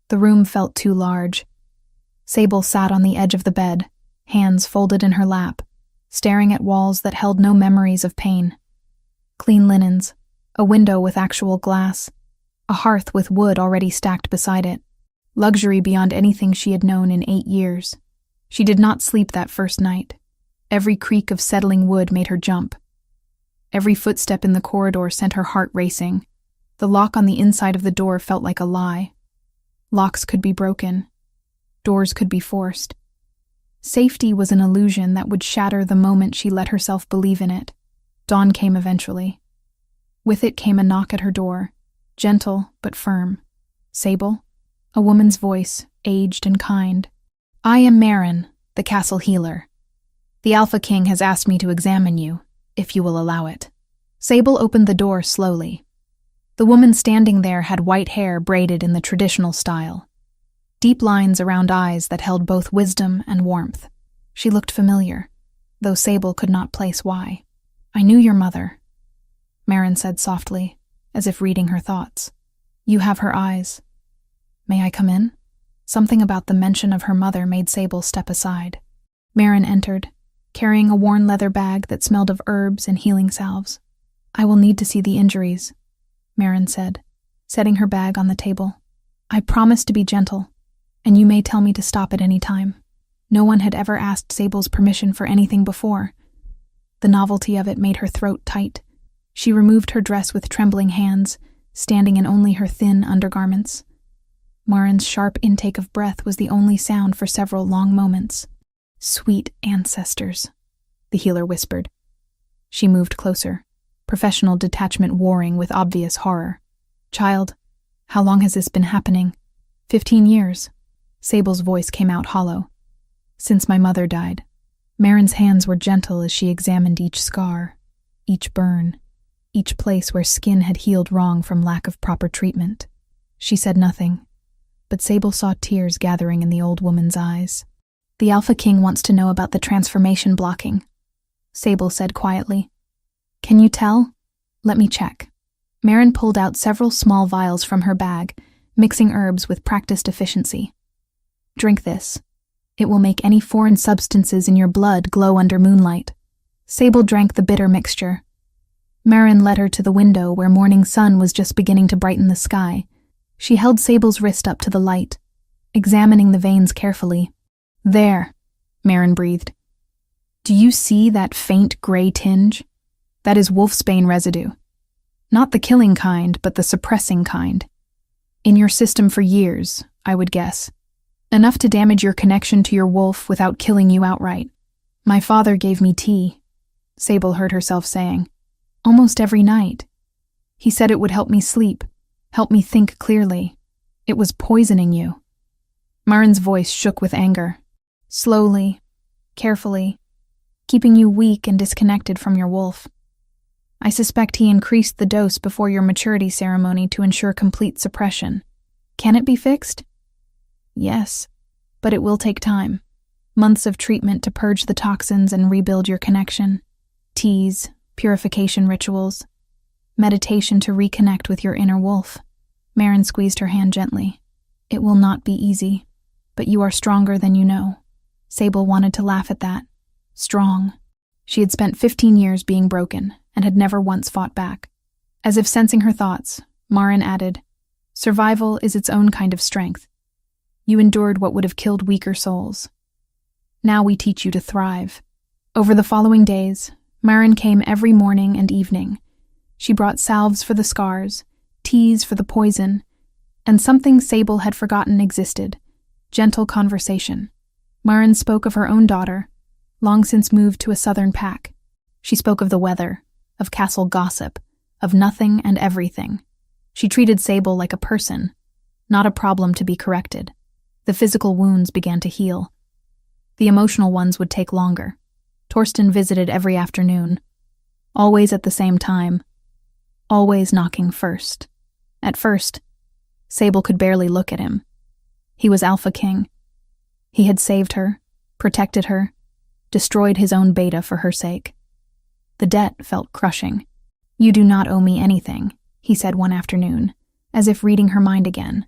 The room felt too large. Sable sat on the edge of the bed, hands folded in her lap, staring at walls that held no memories of pain. Clean linens, a window with actual glass, a hearth with wood already stacked beside it. Luxury beyond anything she had known in 8 years. She did not sleep that first night. Every creak of settling wood made her jump. Every footstep in the corridor sent her heart racing. The lock on the inside of the door felt like a lie. Locks could be broken. Doors could be forced. Safety was an illusion that would shatter the moment she let herself believe in it. Dawn came eventually. With it came a knock at her door, gentle but firm. Sable? A woman's voice, aged and kind. I am Marin, the castle healer. The Alpha King has asked me to examine you, if you will allow it. Sable opened the door slowly. The woman standing there had white hair braided in the traditional style. Deep lines around eyes that held both wisdom and warmth. She looked familiar, though Sable could not place why. I knew your mother, Marin said softly, as if reading her thoughts. You have her eyes. May I come in? Something about the mention of her mother made Sable step aside. Marin entered, carrying a worn leather bag that smelled of herbs and healing salves. I will need to see the injuries, Marin said, setting her bag on the table. I promise to be gentle, and you may tell me to stop at any time. No one had ever asked Sable's permission for anything before. The novelty of it made her throat tight. She removed her dress with trembling hands, standing in only her thin undergarments. Marin's sharp intake of breath was the only sound for several long moments. Sweet ancestors, the healer whispered. She moved closer, professional detachment warring with obvious horror. Child, how long has this been happening? 15 years. Sable's voice came out hollow. Since my mother died. Marin's hands were gentle as she examined each scar, each burn, each place where skin had healed wrong from lack of proper treatment. She said nothing, but Sable saw tears gathering in the old woman's eyes. The Alpha King wants to know about the transformation blocking, Sable said quietly. Can you tell? Let me check. Marin pulled out several small vials from her bag, mixing herbs with practiced efficiency. Drink this. It will make any foreign substances in your blood glow under moonlight. Sable drank the bitter mixture. Marin led her to the window where morning sun was just beginning to brighten the sky. She held Sable's wrist up to the light, examining the veins carefully. There, Marin breathed. Do you see that faint gray tinge? That is wolfsbane residue. Not the killing kind, but the suppressing kind. In your system for years, I would guess. Enough to damage your connection to your wolf without killing you outright. My father gave me tea, Sable heard herself saying. Almost every night. He said it would help me sleep, help me think clearly. It was poisoning you. Marin's voice shook with anger. Slowly, carefully, keeping you weak and disconnected from your wolf. I suspect he increased the dose before your maturity ceremony to ensure complete suppression. Can it be fixed? Yes, but it will take time. Months of treatment to purge the toxins and rebuild your connection. Teas, purification rituals, meditation to reconnect with your inner wolf. Marin squeezed her hand gently. It will not be easy, but you are stronger than you know. Sable wanted to laugh at that. Strong. She had spent 15 years being broken and had never once fought back. As if sensing her thoughts, Marin added, Survival is its own kind of strength. You endured what would have killed weaker souls. Now we teach you to thrive. Over the following days, Marin came every morning and evening. She brought salves for the scars, teas for the poison, and something Sable had forgotten existed, gentle conversation. Marin spoke of her own daughter, long since moved to a southern pack. She spoke of the weather, of castle gossip, of nothing and everything. She treated Sable like a person, not a problem to be corrected. The physical wounds began to heal. The emotional ones would take longer. Torsten visited every afternoon, always at the same time, always knocking first. At first, Sable could barely look at him. He was Alpha King. He had saved her, protected her, destroyed his own beta for her sake. The debt felt crushing. "You do not owe me anything," he said one afternoon, as if reading her mind again.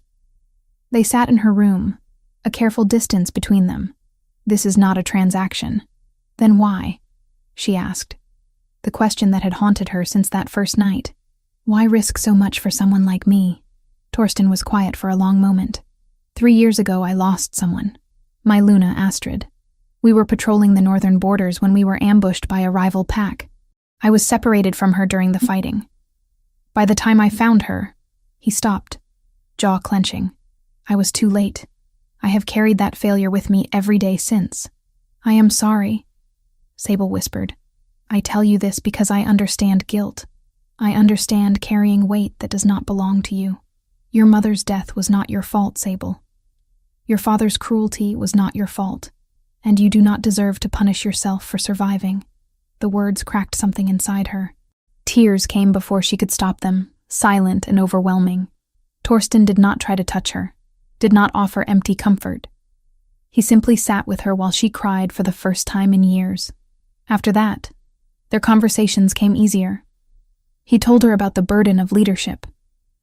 They sat in her room, a careful distance between them. "This is not a transaction." "Then why?" she asked, the question that had haunted her since that first night. "Why risk so much for someone like me?" Torsten was quiet for a long moment. 3 years ago I lost someone. My Luna, Astrid. We were patrolling the northern borders when we were ambushed by a rival pack. I was separated from her during the fighting. By the time I found her, he stopped, jaw clenching. I was too late. I have carried that failure with me every day since. "I am sorry," Sable whispered. "I tell you this because I understand guilt. I understand carrying weight that does not belong to you. Your mother's death was not your fault, Sable. Your father's cruelty was not your fault, and you do not deserve to punish yourself for surviving." The words cracked something inside her. Tears came before she could stop them, silent and overwhelming. Torsten did not try to touch her, did not offer empty comfort. He simply sat with her while she cried for the first time in years. After that, their conversations came easier. He told her about the burden of leadership,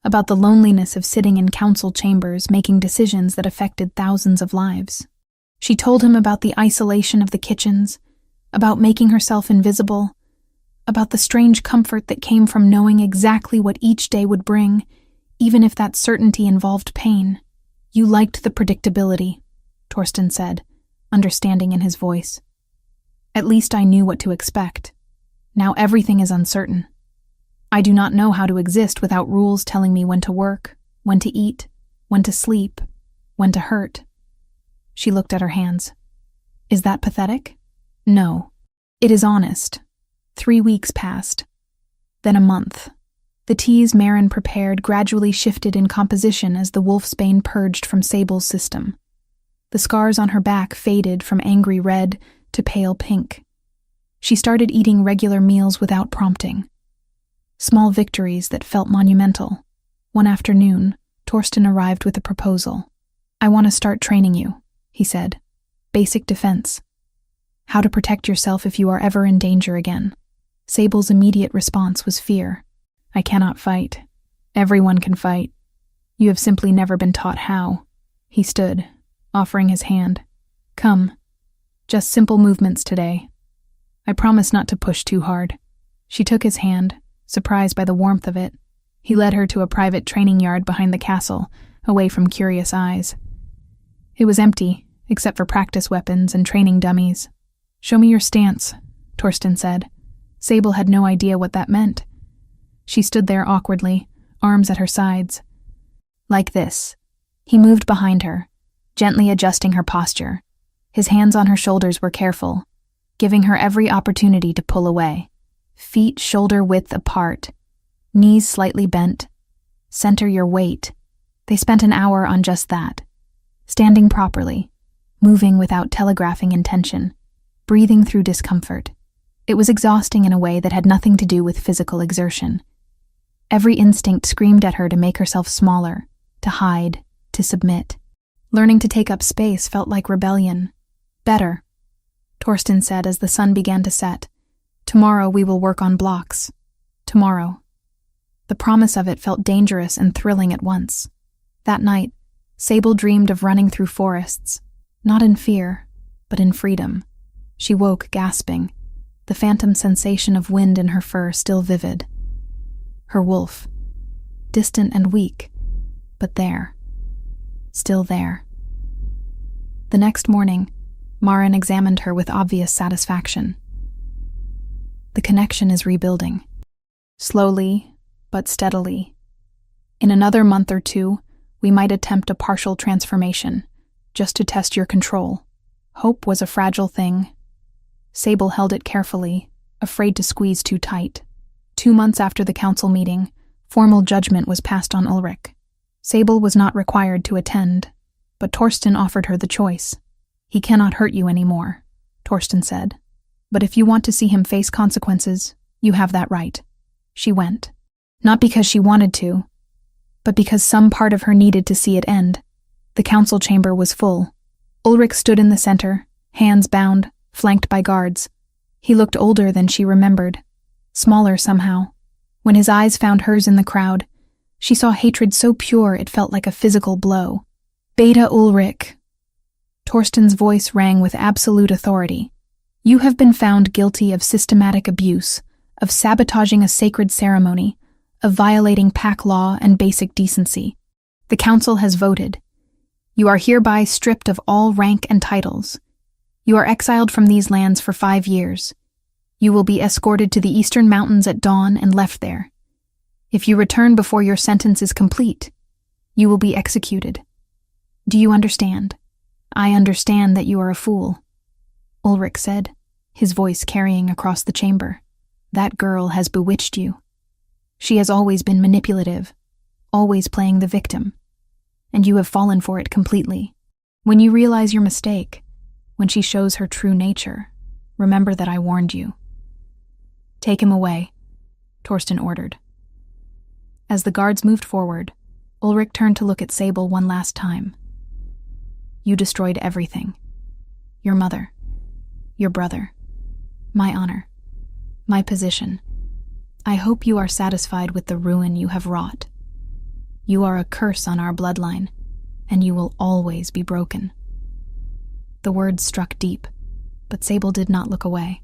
about the loneliness of sitting in council chambers making decisions that affected thousands of lives. She told him about the isolation of the kitchens, about making herself invisible, about the strange comfort that came from knowing exactly what each day would bring, even if that certainty involved pain. "You liked the predictability," Torsten said, understanding in his voice. "At least I knew what to expect. Now everything is uncertain. I do not know how to exist without rules telling me when to work, when to eat, when to sleep, when to hurt." She looked at her hands. "Is that pathetic? No. It is honest." 3 weeks passed. Then a month. The teas Maren prepared gradually shifted in composition as the wolfsbane purged from Sable's system. The scars on her back faded from angry red to pale pink. She started eating regular meals without prompting. Small victories that felt monumental. One afternoon, Torsten arrived with a proposal. "I want to start training you," he said. "Basic defense. How to protect yourself if you are ever in danger again." Sable's immediate response was fear. "I cannot fight. Everyone can fight. You have simply never been taught how." He stood, offering his hand. "Come. Just simple movements today. I promise not to push too hard." She took his hand, surprised by the warmth of it. He led her to a private training yard behind the castle, away from curious eyes. It was empty, except for practice weapons and training dummies. "Show me your stance," Torsten said. Sable had no idea what that meant. She stood there awkwardly, arms at her sides. "Like this." He moved behind her, gently adjusting her posture. His hands on her shoulders were careful, giving her every opportunity to pull away. Feet shoulder-width apart, knees slightly bent. Center your weight. They spent an hour on just that. Standing properly, moving without telegraphing intention, breathing through discomfort. It was exhausting in a way that had nothing to do with physical exertion. Every instinct screamed at her to make herself smaller, to hide, to submit. Learning to take up space felt like rebellion. "Better," Torsten said as the sun began to set. "Tomorrow we will work on blocks. Tomorrow." The promise of it felt dangerous and thrilling at once. That night, Sable dreamed of running through forests, not in fear, but in freedom. She woke gasping, the phantom sensation of wind in her fur still vivid. Her wolf, distant and weak, but there, still there. The next morning, Maren examined her with obvious satisfaction. "The connection is rebuilding. Slowly, but steadily. In another month or 2, we might attempt a partial transformation, just to test your control." Hope was a fragile thing. Sable held it carefully, afraid to squeeze too tight. 2 months after the council meeting, formal judgment was passed on Ulrich. Sable was not required to attend, but Torsten offered her the choice. "He cannot hurt you anymore," Torsten said. "But if you want to see him face consequences, you have that right." She went. Not because she wanted to, but because some part of her needed to see it end. The council chamber was full. Ulrich stood in the center, hands bound, flanked by guards. He looked older than she remembered, smaller somehow, When his eyes found hers in the crowd, she saw hatred so pure it felt like a physical blow. "Beta Ulrich." Torsten's voice rang with absolute authority. "You have been found guilty of systematic abuse, of sabotaging a sacred ceremony, of violating pack law and basic decency. The council has voted. You are hereby stripped of all rank and titles. You are exiled from these lands for 5 years. You will be escorted to the eastern mountains at dawn and left there. If you return before your sentence is complete, you will be executed. Do you understand? I understand that you are a fool," Ulrich said, his voice carrying across the chamber. "That girl has bewitched you. She has always been manipulative, always playing the victim, and you have fallen for it completely. When you realize your mistake, when she shows her true nature, remember that I warned you." "Take him away," Torsten ordered. As the guards moved forward, Ulrich turned to look at Sable one last time. "You destroyed everything. Your mother, your brother, my honor, my position. I hope you are satisfied with the ruin you have wrought. You are a curse on our bloodline, and you will always be broken." The words struck deep, but Sable did not look away.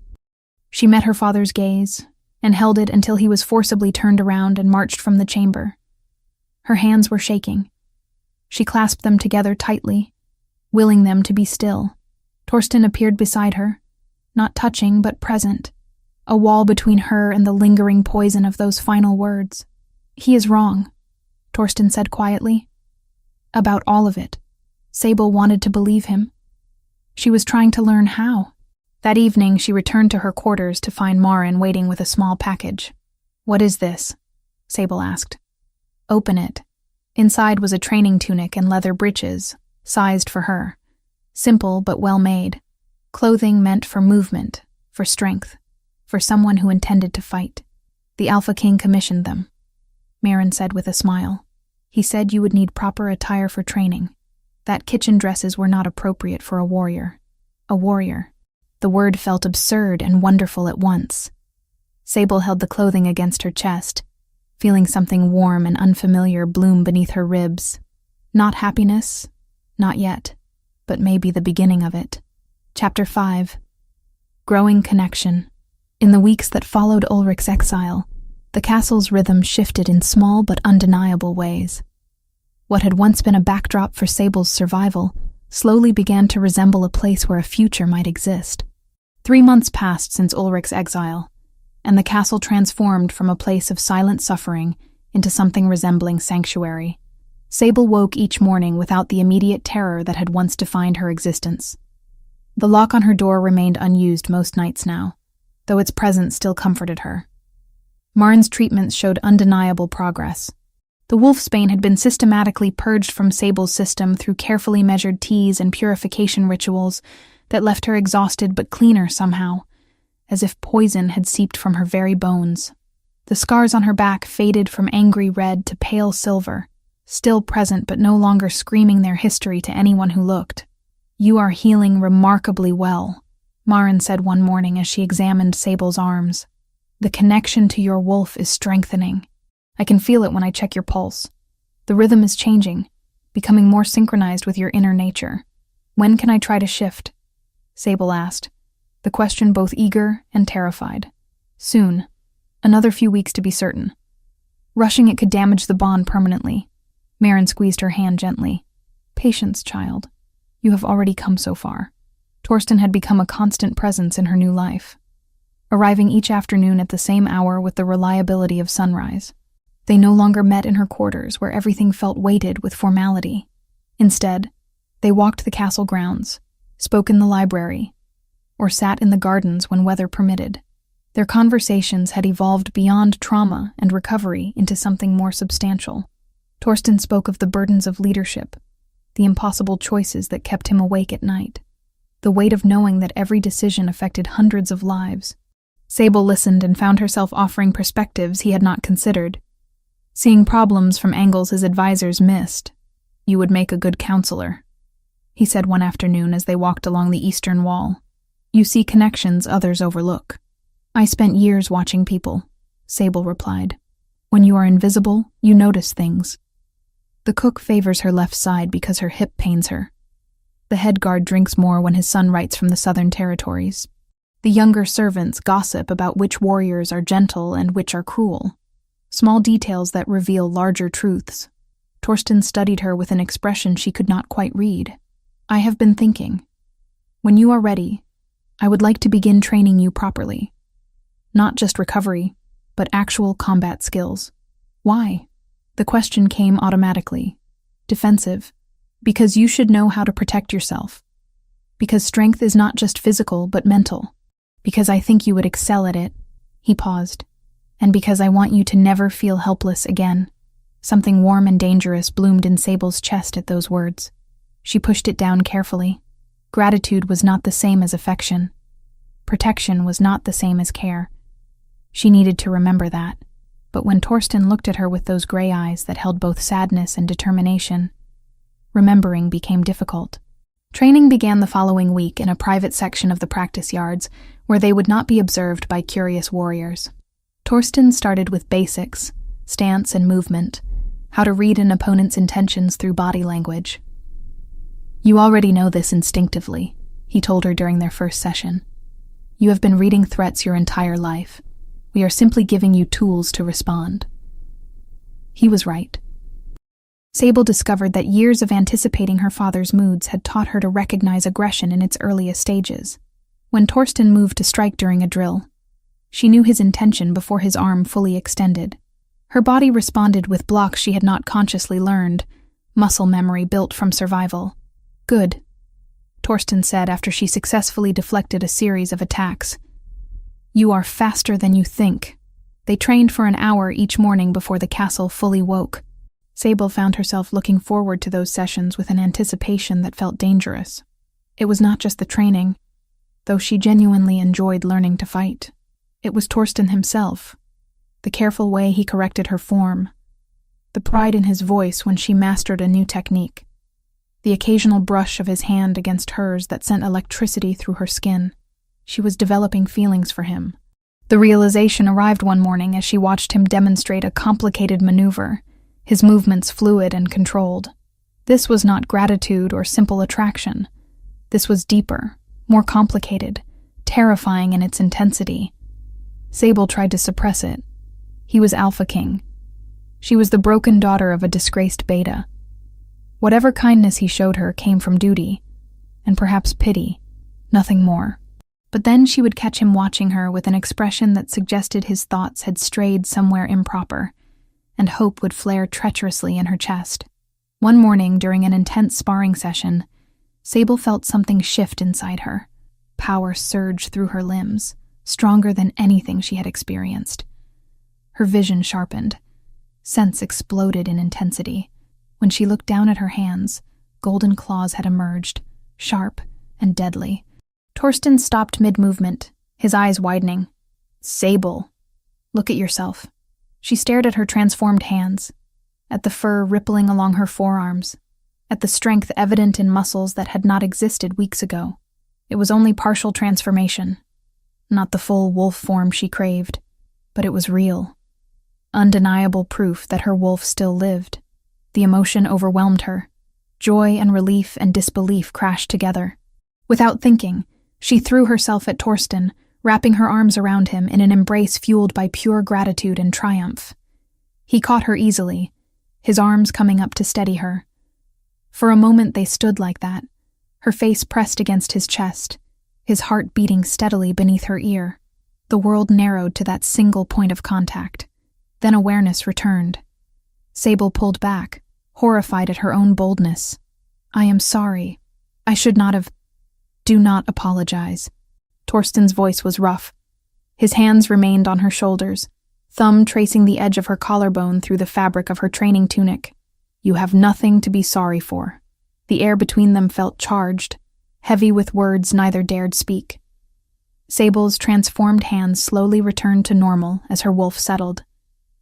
She met her father's gaze and held it until he was forcibly turned around and marched from the chamber. Her hands were shaking. She clasped them together tightly, willing them to be still. Torsten appeared beside her, not touching but present, a wall between her and the lingering poison of those final words. "He is wrong," Torsten said quietly. About all of it. Sable wanted to believe him. She was trying to learn how. That evening, she returned to her quarters to find Maren waiting with a small package. "What is this?" Sable asked. "Open it." Inside was a training tunic and leather breeches, sized for her. Simple but well made. Clothing meant for movement, for strength, for someone who intended to fight. "The Alpha King commissioned them," Maren said with a smile. "He said you would need proper attire for training. That kitchen dresses were not appropriate for a warrior." A warrior. The word felt absurd and wonderful at once. Sable held the clothing against her chest, feeling something warm and unfamiliar bloom beneath her ribs. Not happiness, not yet, but maybe the beginning of it. Chapter 5. Growing connection. In the weeks that followed Ulrich's exile, the castle's rhythm shifted in small but undeniable ways. What had once been a backdrop for Sable's survival slowly began to resemble a place where a future might exist. 3 months passed since Ulrich's exile, and the castle transformed from a place of silent suffering into something resembling sanctuary. Sable woke each morning without the immediate terror that had once defined her existence. The lock on her door remained unused most nights now, though its presence still comforted her. Maren's treatments showed undeniable progress. The wolfsbane had been systematically purged from Sable's system through carefully measured teas and purification rituals that left her exhausted but cleaner somehow, as if poison had seeped from her very bones. The scars on her back faded from angry red to pale silver, still present but no longer screaming their history to anyone who looked. "You are healing remarkably well," Maren said one morning as she examined Sable's arms. "The connection to your wolf is strengthening. I can feel it when I check your pulse. The rhythm is changing, becoming more synchronized with your inner nature. When can I try to shift?" Sable asked, the question both eager and terrified. "Soon. Another few weeks to be certain. Rushing it could damage the bond permanently." Maren squeezed her hand gently. "Patience, child. You have already come so far." Torsten had become a constant presence in her new life, arriving each afternoon at the same hour with the reliability of sunrise. They no longer met in her quarters where everything felt weighted with formality. Instead, they walked the castle grounds, spoke in the library, or sat in the gardens when weather permitted. Their conversations had evolved beyond trauma and recovery into something more substantial. Torsten spoke of the burdens of leadership, the impossible choices that kept him awake at night, the weight of knowing that every decision affected hundreds of lives. Sable listened and found herself offering perspectives he had not considered, seeing problems from angles his advisors missed. "You would make a good counselor," he said one afternoon as they walked along the eastern wall. "You see connections others overlook." "I spent years watching people," Sable replied, When you are invisible, you notice things. The cook favors her left side because her hip pains her. The head guard drinks more when his son writes from the southern territories. The younger servants gossip about which warriors are gentle and which are cruel. Small details that reveal larger truths. Torsten studied her with an expression she could not quite read. I have been thinking. When you are ready, I would like to begin training you properly. Not just recovery, but actual combat skills. Why? The question came automatically. Defensive. Because you should know how to protect yourself. Because strength is not just physical, but mental. Because I think you would excel at it. He paused. And because I want you to never feel helpless again. Something warm and dangerous bloomed in Sable's chest at those words. She pushed it down carefully. Gratitude was not the same as affection. Protection was not the same as care. She needed to remember that. But when Torsten looked at her with those gray eyes that held both sadness and determination, remembering became difficult. Training began the following week in a private section of the practice yards, where they would not be observed by curious warriors. Torsten started with basics, stance and movement, how to read an opponent's intentions through body language. You already know this instinctively, he told her during their first session. You have been reading threats your entire life. We are simply giving you tools to respond. He was right. Sable discovered that years of anticipating her father's moods had taught her to recognize aggression in its earliest stages. When Torsten moved to strike during a drill, she knew his intention before his arm fully extended. Her body responded with blocks she had not consciously learned, muscle memory built from survival. Good, Torsten said after she successfully deflected a series of attacks. You are faster than you think. They trained for an hour each morning before the castle fully woke. Sable found herself looking forward to those sessions with an anticipation that felt dangerous. It was not just the training, though she genuinely enjoyed learning to fight. It was Torsten himself, the careful way he corrected her form, the pride in his voice when she mastered a new technique, the occasional brush of his hand against hers that sent electricity through her skin. She was developing feelings for him. The realization arrived one morning as she watched him demonstrate a complicated maneuver, his movements fluid and controlled. This was not gratitude or simple attraction. This was deeper, more complicated, terrifying in its intensity. Sable tried to suppress it. He was Alpha King. She was the broken daughter of a disgraced beta. Whatever kindness he showed her came from duty, and perhaps pity, nothing more. But then she would catch him watching her with an expression that suggested his thoughts had strayed somewhere improper, and hope would flare treacherously in her chest. One morning, during an intense sparring session, Sable felt something shift inside her. Power surged through her limbs, stronger than anything she had experienced. Her vision sharpened. Sense exploded in intensity. When she looked down at her hands, golden claws had emerged, sharp and deadly. Torsten stopped mid-movement, his eyes widening. Sable, look at yourself. She stared at her transformed hands, at the fur rippling along her forearms, at the strength evident in muscles that had not existed weeks ago. It was only partial transformation, not the full wolf form she craved, but it was real. Undeniable proof that her wolf still lived. The emotion overwhelmed her. Joy and relief and disbelief crashed together. Without thinking, she threw herself at Torsten, wrapping her arms around him in an embrace fueled by pure gratitude and triumph. He caught her easily, his arms coming up to steady her. For a moment they stood like that, her face pressed against his chest, his heart beating steadily beneath her ear. The world narrowed to that single point of contact. Then awareness returned. Sable pulled back, horrified at her own boldness. I am sorry. I should not have. Do not apologize. Torsten's voice was rough. His hands remained on her shoulders, thumb tracing the edge of her collarbone through the fabric of her training tunic. You have nothing to be sorry for. The air between them felt charged, heavy with words neither dared speak. Sable's transformed hands slowly returned to normal as her wolf settled.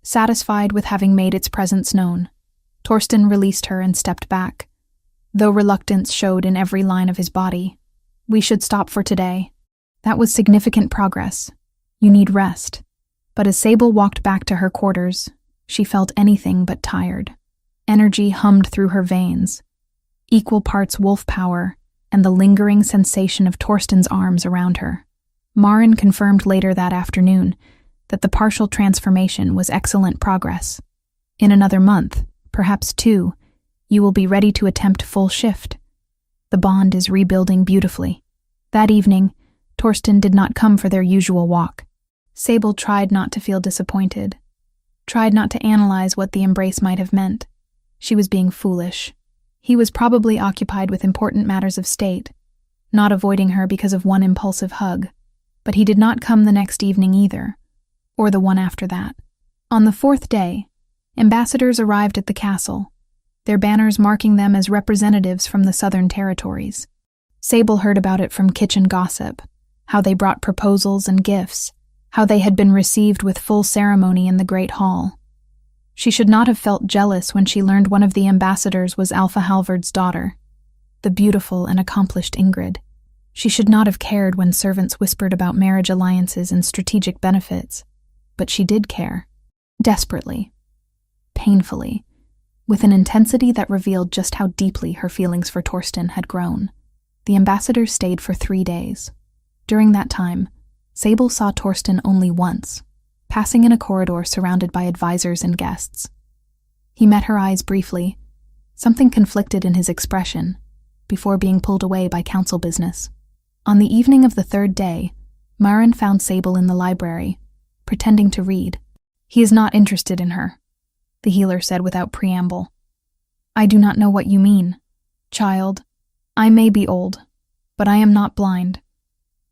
Satisfied with having made its presence known, Torsten released her and stepped back, though reluctance showed in every line of his body. We should stop for today. That was significant progress. You need rest. But as Sable walked back to her quarters, She felt anything but tired. Energy hummed through her veins, equal parts wolf power and the lingering sensation of Torsten's arms around her. Maren confirmed later that afternoon that the partial transformation was excellent progress. In another month, perhaps 2, you will be ready to attempt full shift. The bond is rebuilding beautifully. That evening, Torsten did not come for their usual walk. Sable tried not to feel disappointed, tried not to analyze what the embrace might have meant. She was being foolish. He was probably occupied with important matters of state, not avoiding her because of one impulsive hug. But he did not come the next evening either, or the one after that. On the 4th day, ambassadors arrived at the castle, their banners marking them as representatives from the southern territories. Sable heard about it from kitchen gossip, how they brought proposals and gifts, how they had been received with full ceremony in the great hall. She should not have felt jealous when she learned one of the ambassadors was Alpha Halvard's daughter, the beautiful and accomplished Ingrid. She should not have cared when servants whispered about marriage alliances and strategic benefits, but she did care. Desperately. Painfully. With an intensity that revealed just how deeply her feelings for Torsten had grown. The ambassadors stayed for 3 days. During that time, Sable saw Torsten only once, passing in a corridor surrounded by advisors and guests. He met her eyes briefly, something conflicted in his expression, before being pulled away by council business. On the evening of the 3rd day, Maren found Sable in the library, pretending to read. "He is not interested in her," the healer said without preamble. "I do not know what you mean. Child, I may be old, but I am not blind.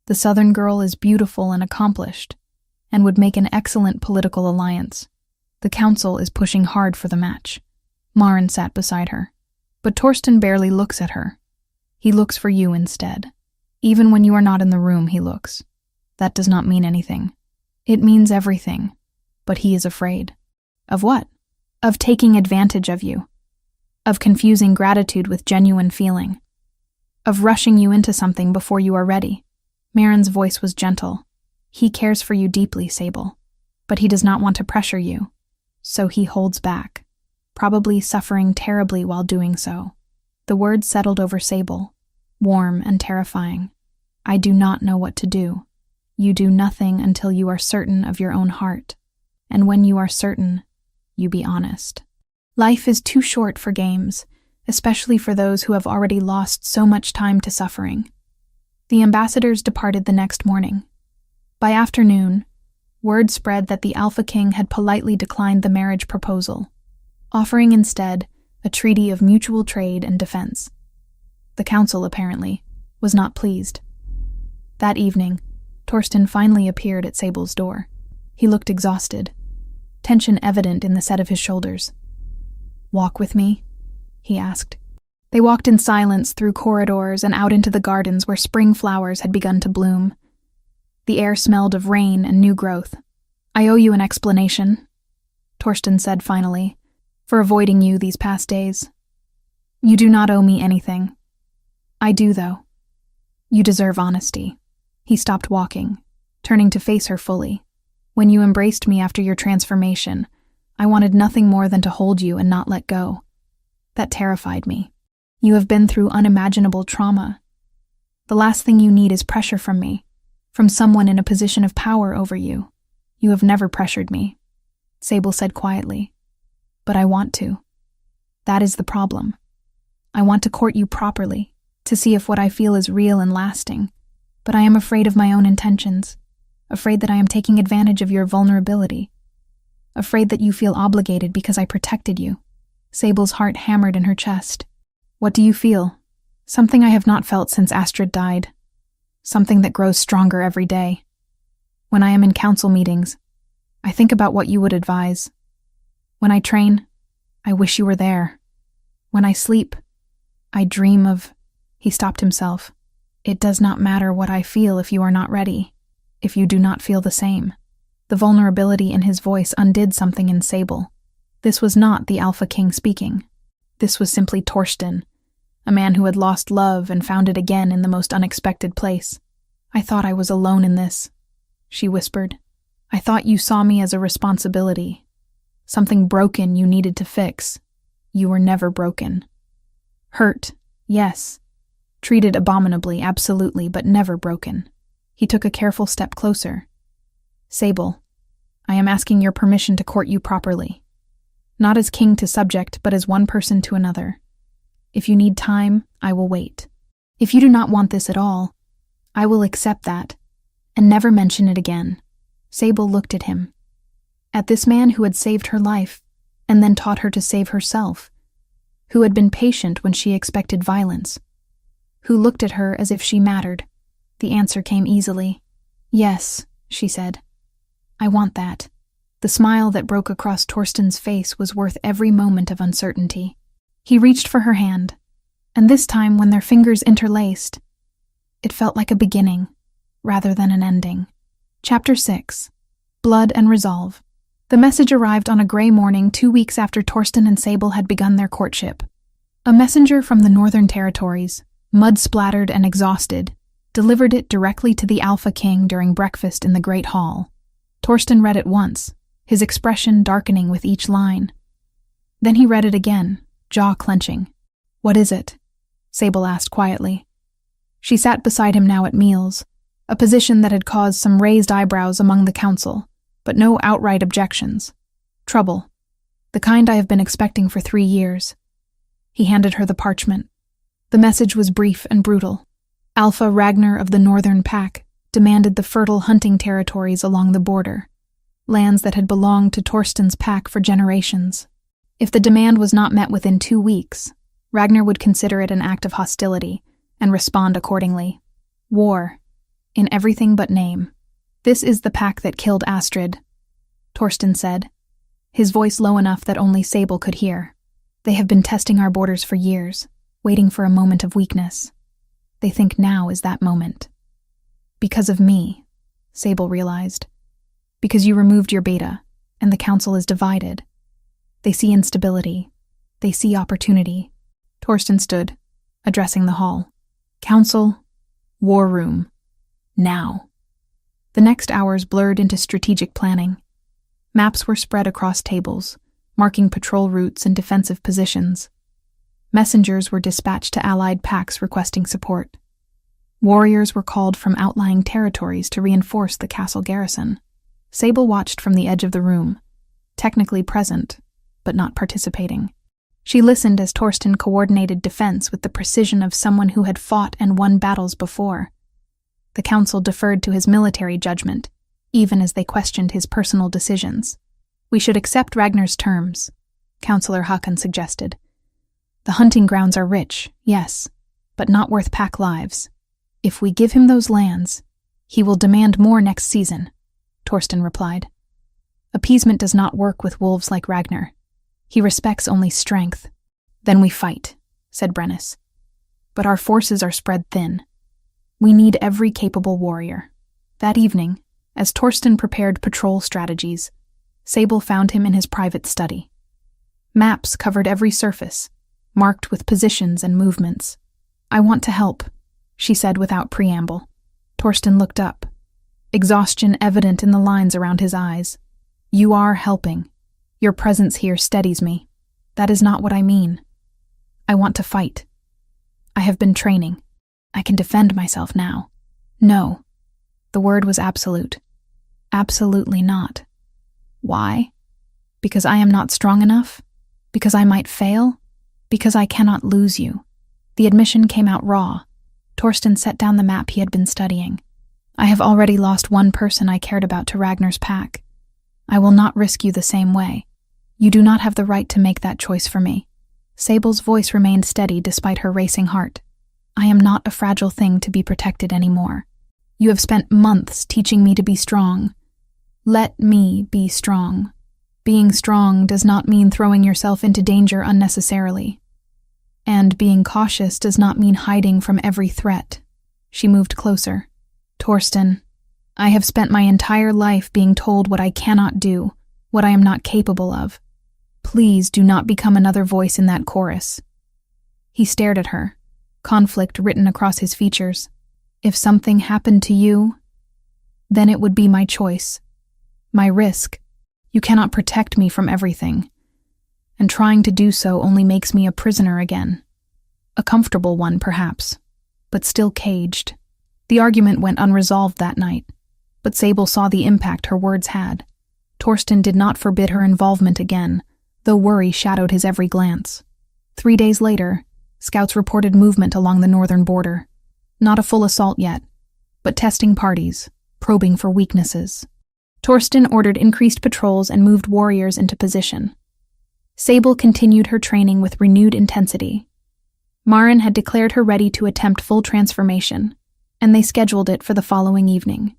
The southern girl is beautiful and accomplished, and would make an excellent political alliance. The council is pushing hard for the match." Maren sat beside her. "But Torsten barely looks at her. He looks for you instead. Even when you are not in the room, he looks. That does not mean anything. It means everything. But he is afraid." "Of what?" "Of taking advantage of you. Of confusing gratitude with genuine feeling. Of rushing you into something before you are ready." Maren's voice was gentle. "He cares for you deeply, Sable. But he does not want to pressure you. So he holds back, probably suffering terribly while doing so." The words settled over Sable, warm and terrifying. "I do not know what to do. You do nothing until you are certain of your own heart. And when you are certain, you be honest. Life is too short for games, especially for those who have already lost so much time to suffering." The ambassadors departed the next morning. By afternoon, word spread that the Alpha King had politely declined the marriage proposal, offering instead a treaty of mutual trade and defense. The council, apparently, was not pleased. That evening, Torsten finally appeared at Sable's door. He looked exhausted, tension evident in the set of his shoulders. "Walk with me?" he asked. They walked in silence through corridors and out into the gardens where spring flowers had begun to bloom. The air smelled of rain and new growth. "I owe you an explanation," Torsten said finally, "for avoiding you these past days. You do not owe me anything. I do, though. You deserve honesty." He stopped walking, turning to face her fully. "When you embraced me after your transformation, I wanted nothing more than to hold you and not let go. That terrified me. You have been through unimaginable trauma. The last thing you need is pressure from me, from someone in a position of power over you. You have never pressured me," Sable said quietly. "But I want to. That is the problem. I want to court you properly, to see if what I feel is real and lasting. But I am afraid of my own intentions, afraid that I am taking advantage of your vulnerability, afraid that you feel obligated because I protected you." Sable's heart hammered in her chest. "What do you feel?" "Something I have not felt since Astrid died. Something that grows stronger every day. When I am in council meetings, I think about what you would advise. When I train, I wish you were there. When I sleep, I dream of—" He stopped himself. "It does not matter what I feel if you are not ready, if you do not feel the same." The vulnerability in his voice undid something in Sable. This was not the Alpha King speaking. This was simply Torsten, a man who had lost love and found it again in the most unexpected place. "I thought I was alone in this," she whispered. "I thought you saw me as a responsibility, Something broken you needed to fix. You were never broken. Hurt, yes. Treated abominably, absolutely, but never broken. He took a careful step closer. Sable, I am asking your permission to court you properly. Not as king to subject, but as one person to another. If you need time, I will wait. If you do not want this at all, I will accept that, and never mention it again. Sable looked at him. At this man who had saved her life, and then taught her to save herself, who had been patient when she expected violence, who looked at her as if she mattered. The answer came easily. Yes, she said. I want that. The smile that broke across Torsten's face was worth every moment of uncertainty. He reached for her hand, and this time when their fingers interlaced, it felt like a beginning, rather than an ending. Chapter 6. Blood and Resolve. The message arrived on a gray morning 2 weeks after Torsten and Sable had begun their courtship. A messenger from the Northern Territories, mud-splattered and exhausted, delivered it directly to the Alpha King during breakfast in the Great Hall. Torsten read it once, his expression darkening with each line. Then he read it again, jaw clenching. What is it? Sable asked quietly. She sat beside him now at meals, a position that had caused some raised eyebrows among the council, but no outright objections. Trouble. The kind I have been expecting for 3 years. He handed her the parchment. The message was brief and brutal. Alpha Ragnar of the Northern Pack demanded the fertile hunting territories along the border, lands that had belonged to Torsten's pack for generations. If the demand was not met within 2 weeks, Ragnar would consider it an act of hostility and respond accordingly. War, in everything but name. This is the pack that killed Astrid, Torsten said, his voice low enough that only Sable could hear. They have been testing our borders for years, waiting for a moment of weakness. They think now is that moment. Because of me, Sable realized. Because you removed your beta, and the council is divided. They see instability. They see opportunity. Torsten stood, addressing the hall. Council, war room, now. The next hours blurred into strategic planning. Maps were spread across tables, marking patrol routes and defensive positions. Messengers were dispatched to allied packs requesting support. Warriors were called from outlying territories to reinforce the castle garrison. Sable watched from the edge of the room, technically present, but not participating. She listened as Torsten coordinated defense with the precision of someone who had fought and won battles before. The council deferred to his military judgment, even as they questioned his personal decisions. We should accept Ragnar's terms, Councillor Håkon suggested. The hunting grounds are rich, yes, but not worth pack lives. If we give him those lands, he will demand more next season, Torsten replied. Appeasement does not work with wolves like Ragnar. He respects only strength. Then we fight, said Brennus. But our forces are spread thin. We need every capable warrior. That evening, as Torsten prepared patrol strategies, Sable found him in his private study. Maps covered every surface, marked with positions and movements. I want to help, she said without preamble. Torsten looked up, exhaustion evident in the lines around his eyes. You are helping. Your presence here steadies me. That is not what I mean. I want to fight. I have been training. I can defend myself now. No. The word was absolute. Absolutely not. Why? Because I am not strong enough? Because I might fail? Because I cannot lose you. The admission came out raw. Torsten set down the map he had been studying. I have already lost one person I cared about to Ragnar's pack. I will not risk you the same way. You do not have the right to make that choice for me. Sable's voice remained steady despite her racing heart. I am not a fragile thing to be protected anymore. You have spent months teaching me to be strong. Let me be strong. Being strong does not mean throwing yourself into danger unnecessarily. And being cautious does not mean hiding from every threat. She moved closer. Torsten, I have spent my entire life being told what I cannot do, what I am not capable of. Please do not become another voice in that chorus. He stared at her, conflict written across his features. If something happened to you, then it would be my choice, my risk. You cannot protect me from everything, and trying to do so only makes me a prisoner again. A comfortable one, perhaps, but still caged. The argument went unresolved that night, but Sable saw the impact her words had. Torsten did not forbid her involvement again, though worry shadowed his every glance. 3 days later, scouts reported movement along the northern border. Not a full assault yet, but testing parties, probing for weaknesses. Torsten ordered increased patrols and moved warriors into position. Sable continued her training with renewed intensity. Maren had declared her ready to attempt full transformation, and they scheduled it for the following evening.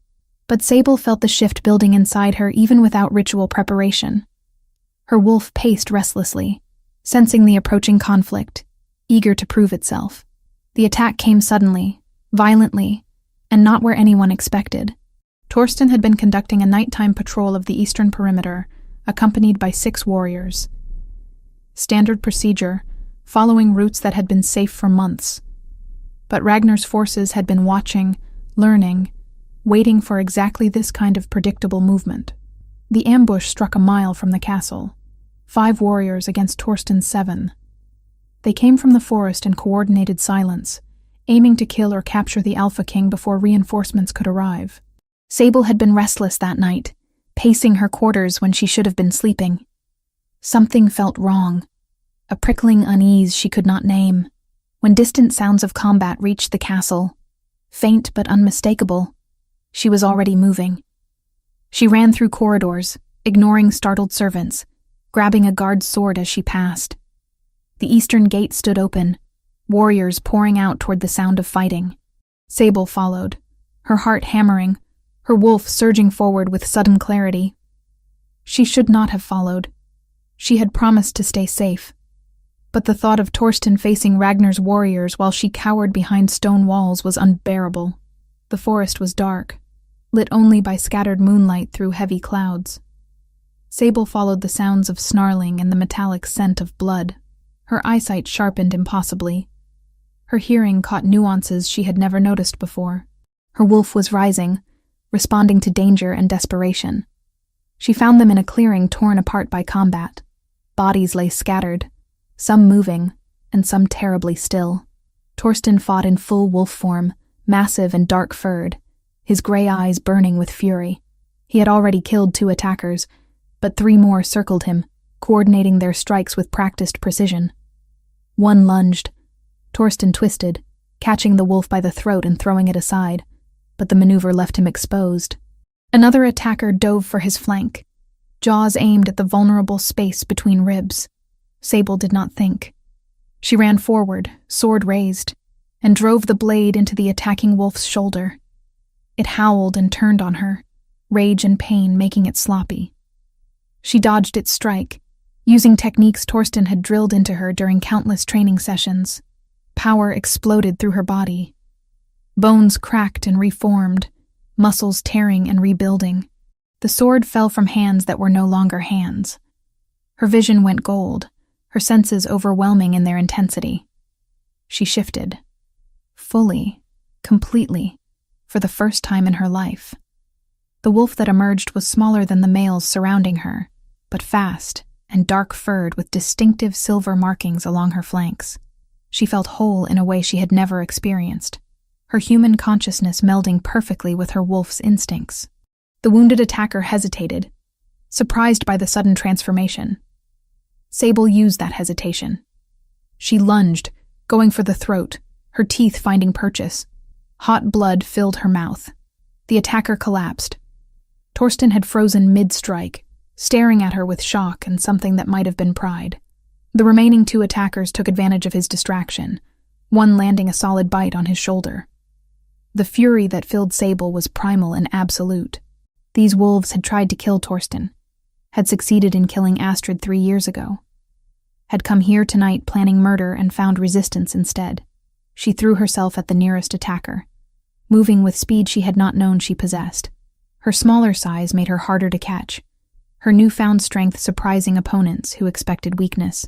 But Sable felt the shift building inside her even without ritual preparation. Her wolf paced restlessly, sensing the approaching conflict, eager to prove itself. The attack came suddenly, violently, and not where anyone expected. Torsten had been conducting a nighttime patrol of the eastern perimeter, accompanied by 6 warriors. Standard procedure, following routes that had been safe for months. But Ragnar's forces had been watching, learning, waiting for exactly this kind of predictable movement. The ambush struck a mile from the castle, 5 warriors against Torsten's 7. They came from the forest in coordinated silence, aiming to kill or capture the Alpha King before reinforcements could arrive. Sable had been restless that night, pacing her quarters when she should have been sleeping. Something felt wrong, a prickling unease she could not name. When distant sounds of combat reached the castle, faint but unmistakable, she was already moving. She ran through corridors, ignoring startled servants, grabbing a guard's sword as she passed. The eastern gate stood open, warriors pouring out toward the sound of fighting. Sable followed, her heart hammering, her wolf surging forward with sudden clarity. She should not have followed. She had promised to stay safe. But the thought of Torsten facing Ragnar's warriors while she cowered behind stone walls was unbearable. The forest was dark, lit only by scattered moonlight through heavy clouds. Sable followed the sounds of snarling and the metallic scent of blood. Her eyesight sharpened impossibly. Her hearing caught nuances she had never noticed before. Her wolf was rising, responding to danger and desperation. She found them in a clearing torn apart by combat. Bodies lay scattered, some moving, and some terribly still. Torsten fought in full wolf form, massive and dark-furred, his gray eyes burning with fury. He had already killed 2 attackers, but 3 more circled him, coordinating their strikes with practiced precision. One lunged. Torsten twisted, catching the wolf by the throat and throwing it aside, but the maneuver left him exposed. Another attacker dove for his flank, jaws aimed at the vulnerable space between ribs. Sable did not think. She ran forward, sword raised, and drove the blade into the attacking wolf's shoulder. It howled and turned on her, rage and pain making it sloppy. She dodged its strike, using techniques Torsten had drilled into her during countless training sessions. Power exploded through her body. Bones cracked and reformed, muscles tearing and rebuilding. The sword fell from hands that were no longer hands. Her vision went gold, her senses overwhelming in their intensity. She shifted. Fully, completely, for the first time in her life. The wolf that emerged was smaller than the males surrounding her, but fast and dark-furred with distinctive silver markings along her flanks. She felt whole in a way she had never experienced, her human consciousness melding perfectly with her wolf's instincts. The wounded attacker hesitated, surprised by the sudden transformation. Sable used that hesitation. She lunged, going for the throat, her teeth finding purchase. Hot blood filled her mouth. The attacker collapsed. Torsten had frozen mid-strike, staring at her with shock and something that might have been pride. The remaining 2 attackers took advantage of his distraction, one landing a solid bite on his shoulder. The fury that filled Sable was primal and absolute. These wolves had tried to kill Torsten, had succeeded in killing Astrid 3 years ago, had come here tonight planning murder and found resistance instead. She threw herself at the nearest attacker, moving with speed she had not known she possessed. Her smaller size made her harder to catch, her newfound strength surprising opponents who expected weakness.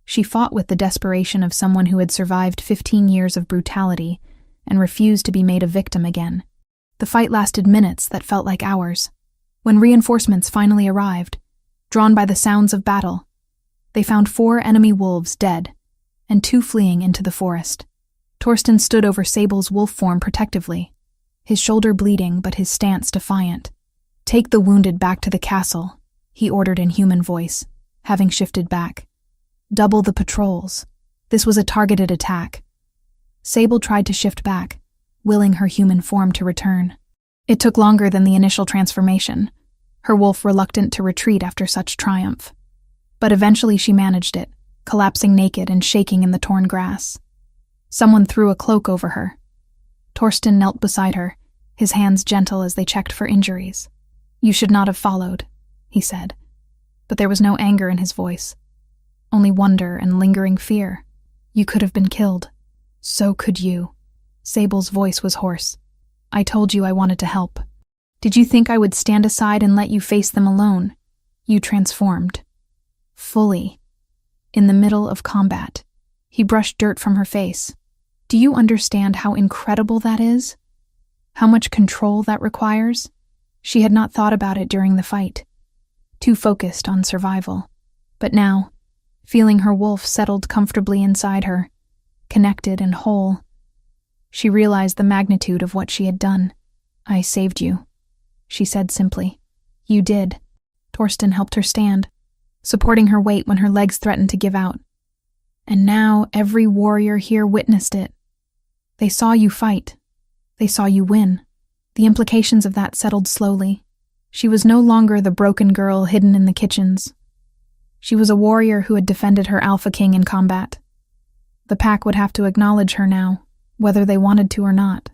She fought with the desperation of someone who had survived 15 years of brutality and refused to be made a victim again. The fight lasted minutes that felt like hours. When reinforcements finally arrived, drawn by the sounds of battle. They found 4 enemy wolves dead, and 2 fleeing into the forest. Torsten stood over Sable's wolf form protectively, his shoulder bleeding but his stance defiant. "Take the wounded back to the castle," he ordered in human voice, having shifted back. "Double the patrols." This was a targeted attack. Sable tried to shift back, willing her human form to return. It took longer than the initial transformation, her wolf reluctant to retreat after such triumph. But eventually she managed it, collapsing naked and shaking in the torn grass. Someone threw a cloak over her. Torsten knelt beside her, his hands gentle as they checked for injuries. "You should not have followed," he said. But there was no anger in his voice, only wonder and lingering fear. "You could have been killed. So could you." Sable's voice was hoarse. "I told you I wanted to help. Did you think I would stand aside and let you face them alone? You transformed. Fully. In the middle of combat." He brushed dirt from her face. "Do you understand how incredible that is? How much control that requires?" She had not thought about it during the fight, too focused on survival. But now, feeling her wolf settled comfortably inside her, connected and whole, she realized the magnitude of what she had done. "I saved you," she said simply. "You did." Torsten helped her stand, supporting her weight when her legs threatened to give out. "And now every warrior here witnessed it. They saw you fight. They saw you win." The implications of that settled slowly. She was no longer the broken girl hidden in the kitchens. She was a warrior who had defended her alpha king in combat. The pack would have to acknowledge her now, whether they wanted to or not.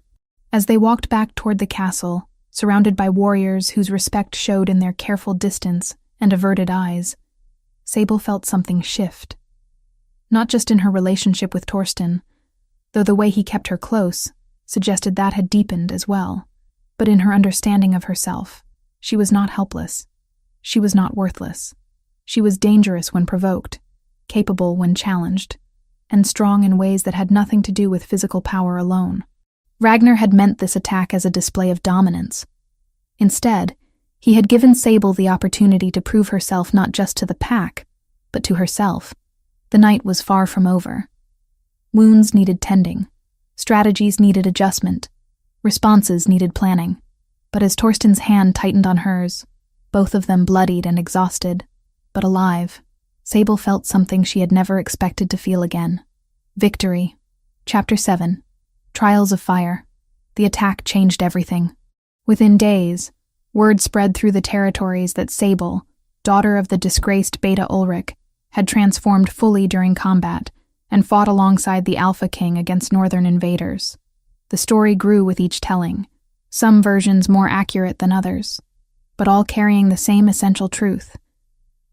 As they walked back toward the castle, surrounded by warriors whose respect showed in their careful distance and averted eyes, Sable felt something shift. Not just in her relationship with Torsten, though the way he kept her close suggested that had deepened as well, but in her understanding of herself. She was not helpless. She was not worthless. She was dangerous when provoked, capable when challenged, and strong in ways that had nothing to do with physical power alone. Ragnar had meant this attack as a display of dominance. Instead, he had given Sable the opportunity to prove herself not just to the pack, but to herself. The night was far from over. Wounds needed tending. Strategies needed adjustment. Responses needed planning. But as Torsten's hand tightened on hers, both of them bloodied and exhausted, but alive, Sable felt something she had never expected to feel again. Victory. Chapter 7. Trials of Fire. The attack changed everything. Within days, word spread through the territories that Sable, daughter of the disgraced Beta Ulrich, had transformed fully during combat and fought alongside the Alpha King against northern invaders. The story grew with each telling, some versions more accurate than others, but all carrying the same essential truth.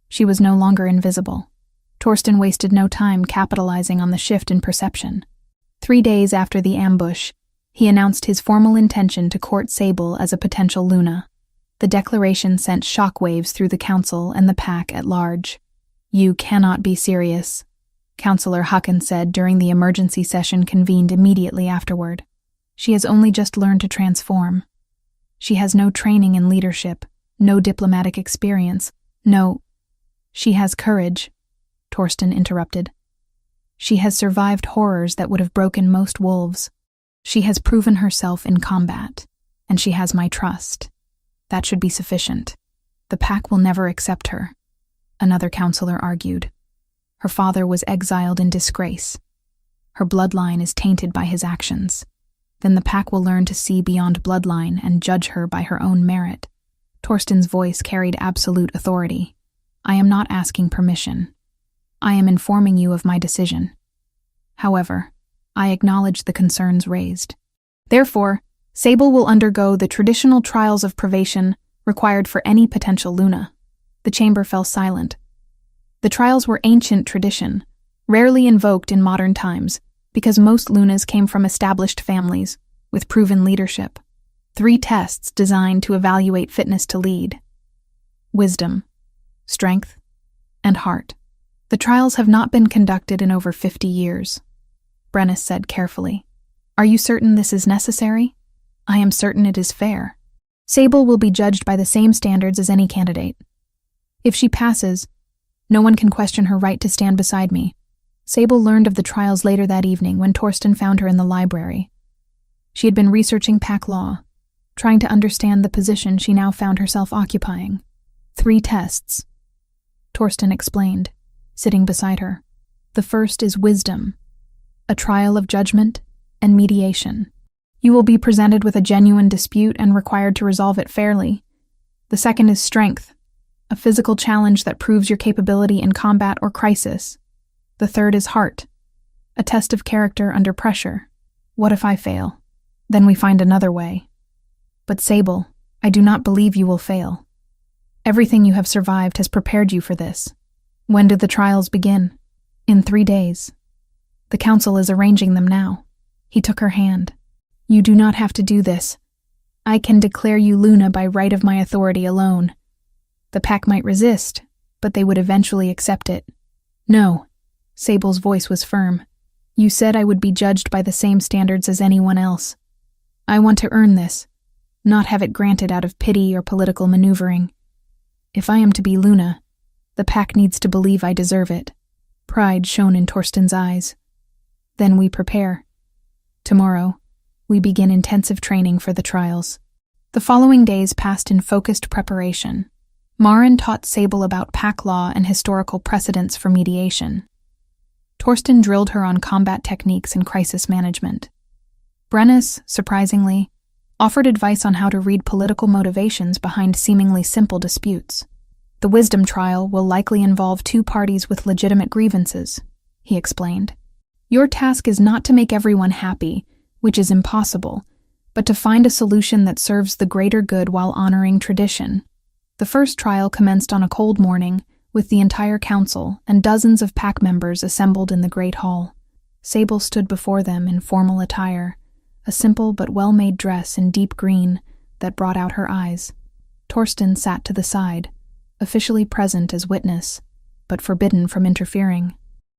She was no longer invisible. Torsten wasted no time capitalizing on the shift in perception. 3 days after the ambush, he announced his formal intention to court Sable as a potential Luna. The declaration sent shockwaves through the council and the pack at large. "You cannot be serious," Councillor Hakan said during the emergency session convened immediately afterward. "She has only just learned to transform. She has no training in leadership, no diplomatic experience, no—" "She has courage," Torsten interrupted. "She has survived horrors that would have broken most wolves. She has proven herself in combat, and she has my trust. That should be sufficient. The pack will never accept her," another counselor argued. "Her father was exiled in disgrace. Her bloodline is tainted by his actions. Then the pack will learn to see beyond bloodline and judge her by her own merit." Torsten's voice carried absolute authority. "I am not asking permission. I am informing you of my decision. However, I acknowledge the concerns raised. Therefore, Sable will undergo the traditional trials of privation required for any potential Luna." The chamber fell silent. The trials were ancient tradition, rarely invoked in modern times, because most Lunas came from established families with proven leadership. 3 tests designed to evaluate fitness to lead: wisdom, strength, and heart. The trials have not been conducted in over 50 years. Brennis said carefully. "Are you certain this is necessary?" "I am certain it is fair. Sable will be judged by the same standards as any candidate. If she passes, no one can question her right to stand beside me. Sable learned of the trials later that evening when Torsten found her in the library. She had been researching pack law, trying to understand the position she now found herself occupying. 3 tests, Torsten explained, sitting beside her. The first is wisdom, a trial of judgment and mediation. You will be presented with a genuine dispute and required to resolve it fairly. The second is strength, a physical challenge that proves your capability in combat or crisis. The third is heart, a test of character under pressure. What if I fail? Then we find another way. But Sable, I do not believe you will fail. Everything you have survived has prepared you for this. When do the trials begin? In 3 days. The council is arranging them now. He took her hand. You do not have to do this. I can declare you Luna by right of my authority alone. The pack might resist, but they would eventually accept it. No. Sable's voice was firm. You said I would be judged by the same standards as anyone else. I want to earn this, not have it granted out of pity or political maneuvering. If I am to be Luna, the pack needs to believe I deserve it. Pride shone in Torsten's eyes. Then we prepare. Tomorrow, we begin intensive training for the trials. The following days passed in focused preparation. Maren taught Sable about pack law and historical precedents for mediation. Torsten drilled her on combat techniques and crisis management. Brennus, surprisingly, offered advice on how to read political motivations behind seemingly simple disputes. The wisdom trial will likely involve 2 parties with legitimate grievances, he explained. Your task is not to make everyone happy, which is impossible, but to find a solution that serves the greater good while honoring tradition. The first trial commenced on a cold morning, with the entire council and dozens of pack members assembled in the great hall. Sable stood before them in formal attire, a simple but well-made dress in deep green that brought out her eyes. Torsten sat to the side, officially present as witness, but forbidden from interfering.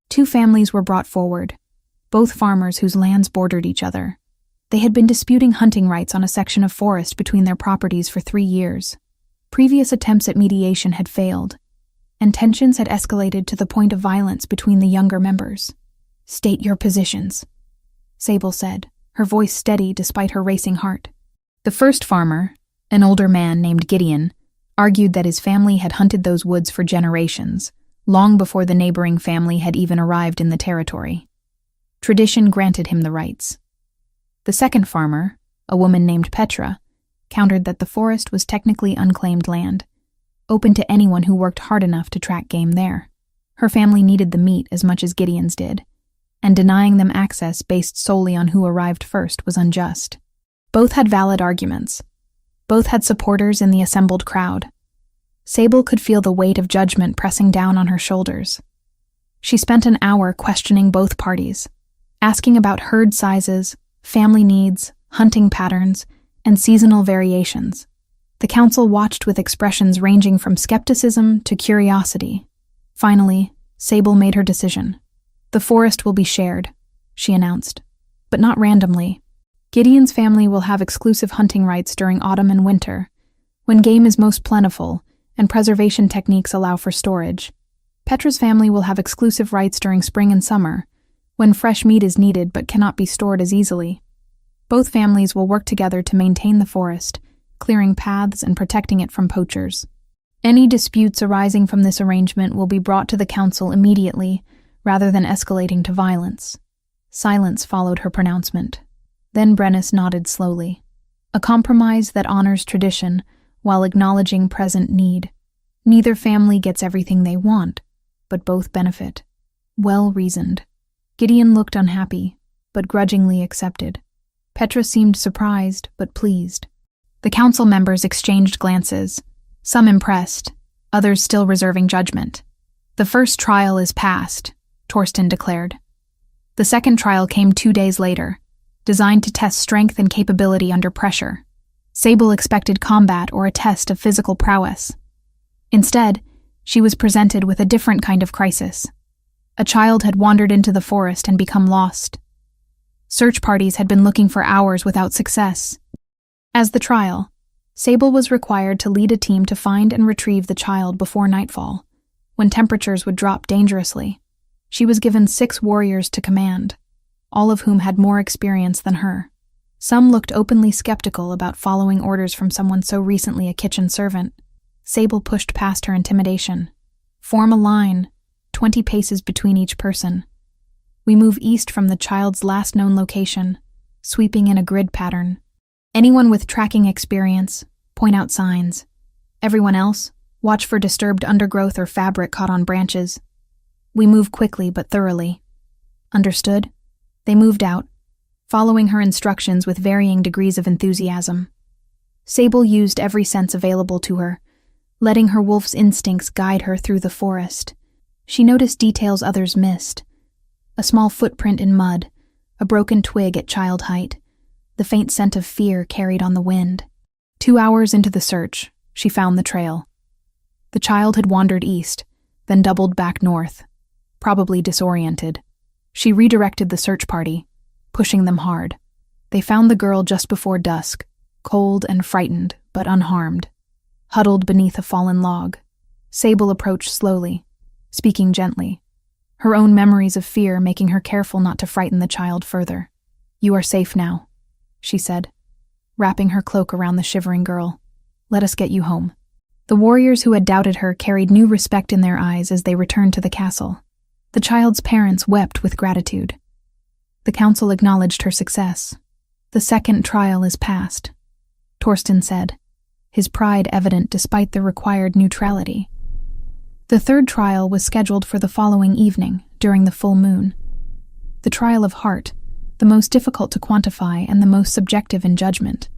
2 families were brought forward, both farmers whose lands bordered each other. They had been disputing hunting rights on a section of forest between their properties for 3 years. Previous attempts at mediation had failed, and tensions had escalated to the point of violence between the younger members. State your positions, Sable said, her voice steady despite her racing heart. The first farmer, an older man named Gideon, argued that his family had hunted those woods for generations, long before the neighboring family had even arrived in the territory. Tradition granted him the rights. The second farmer, a woman named Petra, countered that the forest was technically unclaimed land, open to anyone who worked hard enough to track game there. Her family needed the meat as much as Gideon's did, and denying them access based solely on who arrived first was unjust. Both had valid arguments. Both had supporters in the assembled crowd. Sable could feel the weight of judgment pressing down on her shoulders. She spent an hour questioning both parties, asking about herd sizes, family needs, hunting patterns, and seasonal variations. The council watched with expressions ranging from skepticism to curiosity. Finally, Sable made her decision. The forest will be shared, she announced, but not randomly. Gideon's family will have exclusive hunting rights during autumn and winter, when game is most plentiful and preservation techniques allow for storage. Petra's family will have exclusive rights during spring and summer, when fresh meat is needed but cannot be stored as easily. Both families will work together to maintain the forest, clearing paths and protecting it from poachers. Any disputes arising from this arrangement will be brought to the council immediately, rather than escalating to violence. Silence followed her pronouncement. Then Brennus nodded slowly. A compromise that honors tradition while acknowledging present need. Neither family gets everything they want, but both benefit. Well reasoned. Gideon looked unhappy, but grudgingly accepted. Petra seemed surprised, but pleased. The council members exchanged glances, some impressed, others still reserving judgment. The first trial is past, Torsten declared. The second trial came 2 days later, designed to test strength and capability under pressure. Sable expected combat or a test of physical prowess. Instead, she was presented with a different kind of crisis. A child had wandered into the forest and become lost. Search parties had been looking for hours without success. As the trial, Sable was required to lead a team to find and retrieve the child before nightfall, when temperatures would drop dangerously. She was given 6 warriors to command, all of whom had more experience than her. Some looked openly skeptical about following orders from someone so recently a kitchen servant. Sable pushed past her intimidation. Form a line, 20 paces between each person. We move east from the child's last known location, sweeping in a grid pattern. Anyone with tracking experience, point out signs. Everyone else, watch for disturbed undergrowth or fabric caught on branches. We move quickly but thoroughly. Understood? They moved out, following her instructions with varying degrees of enthusiasm. Sable used every sense available to her, letting her wolf's instincts guide her through the forest. She noticed details others missed. A small footprint in mud, a broken twig at child height, the faint scent of fear carried on the wind. 2 hours into the search, she found the trail. The child had wandered east, then doubled back north, probably disoriented. She redirected the search party, pushing them hard. They found the girl just before dusk, cold and frightened, but unharmed, huddled beneath a fallen log. Sable approached slowly, speaking gently, her own memories of fear making her careful not to frighten the child further. "You are safe now," she said, wrapping her cloak around the shivering girl. "Let us get you home." The warriors who had doubted her carried new respect in their eyes as they returned to the castle. The child's parents wept with gratitude. The council acknowledged her success. "The second trial is past," Torsten said, his pride evident despite the required neutrality. The third trial was scheduled for the following evening, during the full moon. The trial of heart, the most difficult to quantify and the most subjective in judgment.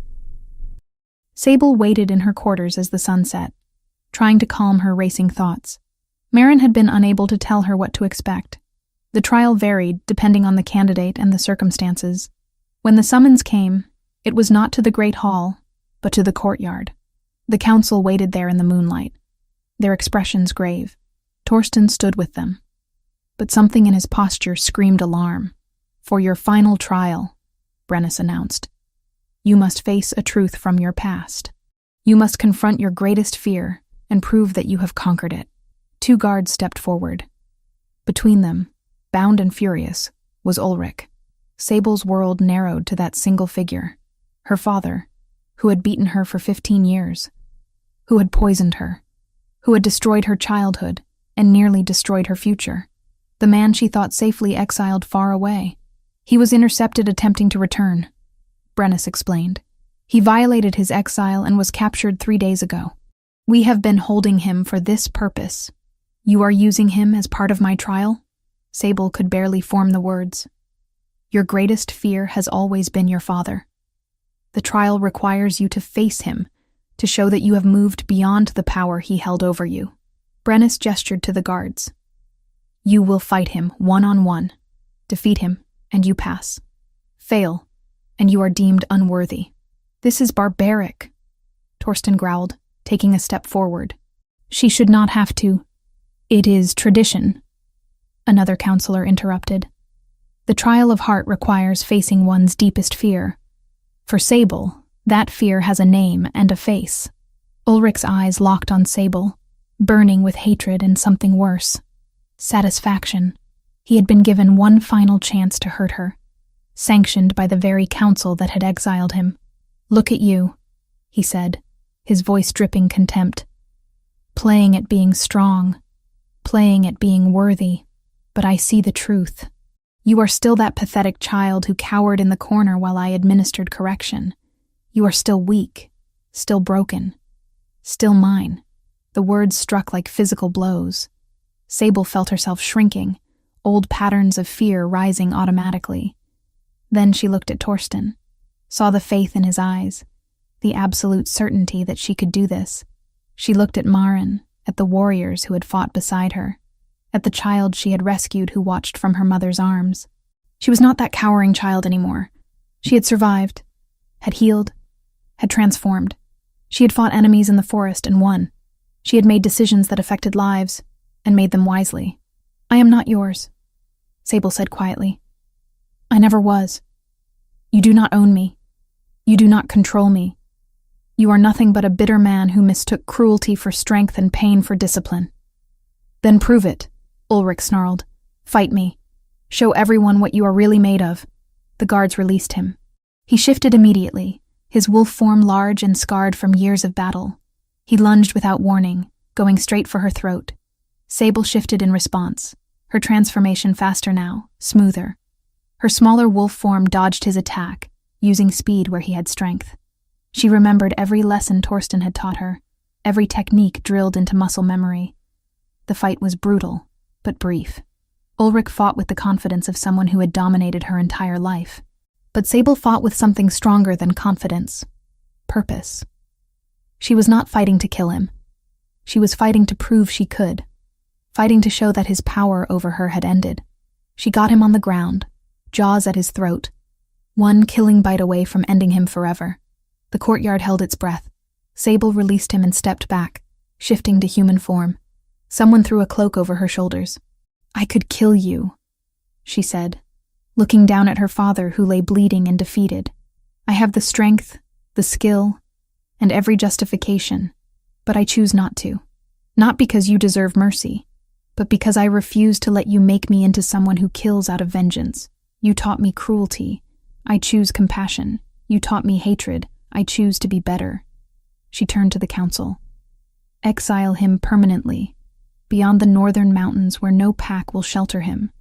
Sable waited in her quarters as the sun set, trying to calm her racing thoughts. Marin had been unable to tell her what to expect. The trial varied depending on the candidate and the circumstances. When the summons came, it was not to the great hall, but to the courtyard. The council waited there in the moonlight, their expressions grave. Torsten stood with them, but something in his posture screamed alarm. "For your final trial," Brennus announced, "you must face a truth from your past. You must confront your greatest fear and prove that you have conquered it." 2 guards stepped forward. Between them, bound and furious, was Ulrich. Sable's world narrowed to that single figure, her father, who had beaten her for 15 years, who had poisoned her, who had destroyed her childhood and nearly destroyed her future. The man she thought safely exiled far away. He was intercepted attempting to return, Brennus explained. He violated his exile and was captured 3 days ago. "We have been holding him for this purpose. You are using him as part of my trial?" Sable could barely form the words. "Your greatest fear has always been your father. The trial requires you to face him, to show that you have moved beyond the power he held over you." Brennus gestured to the guards. "You will fight him one-on-one. Defeat him, and you pass. Fail, and you are deemed unworthy." "This is barbaric," Torsten growled, taking a step forward. "She should not have to." "It is tradition," another counselor interrupted. "The trial of heart requires facing one's deepest fear. For Sable, that fear has a name and a face." Ulrich's eyes locked on Sable, burning with hatred and something worse. Satisfaction. He had been given one final chance to hurt her, sanctioned by the very council that had exiled him. "Look at you," he said, his voice dripping contempt. "Playing at being strong, playing at being worthy, but I see the truth. You are still that pathetic child who cowered in the corner while I administered correction. You are still weak, still broken, still mine." The words struck like physical blows. Sable felt herself shrinking, old patterns of fear rising automatically. Then she looked at Torsten, saw the faith in his eyes, the absolute certainty that she could do this. She looked at Marin, at the warriors who had fought beside her, at the child she had rescued who watched from her mother's arms. She was not that cowering child anymore. She had survived, had healed, had transformed. She had fought enemies in the forest and won. She had made decisions that affected lives, and made them wisely. "I am not yours," Sable said quietly. "I never was. You do not own me. You do not control me. You are nothing but a bitter man who mistook cruelty for strength and pain for discipline." "Then prove it," Ulrich snarled. "Fight me. Show everyone what you are really made of." The guards released him. He shifted immediately, his wolf form large and scarred from years of battle. He lunged without warning, going straight for her throat. Sable shifted in response, her transformation faster now, smoother. Her smaller wolf form dodged his attack, using speed where he had strength. She remembered every lesson Torsten had taught her, every technique drilled into muscle memory. The fight was brutal, but brief. Ulrich fought with the confidence of someone who had dominated her entire life. But Sable fought with something stronger than confidence: purpose. She was not fighting to kill him. She was fighting to prove she could, fighting to show that his power over her had ended. She got him on the ground, jaws at his throat, one killing bite away from ending him forever. The courtyard held its breath. Sable released him and stepped back, shifting to human form. Someone threw a cloak over her shoulders. "I could kill you," she said, looking down at her father who lay bleeding and defeated. "I have the strength, the skill, and every justification, but I choose not to. Not because you deserve mercy, but because I refuse to let you make me into someone who kills out of vengeance. You taught me cruelty. I choose compassion. You taught me hatred. I choose to be better." She turned to the council. "Exile him permanently, beyond the northern mountains where no pack will shelter him.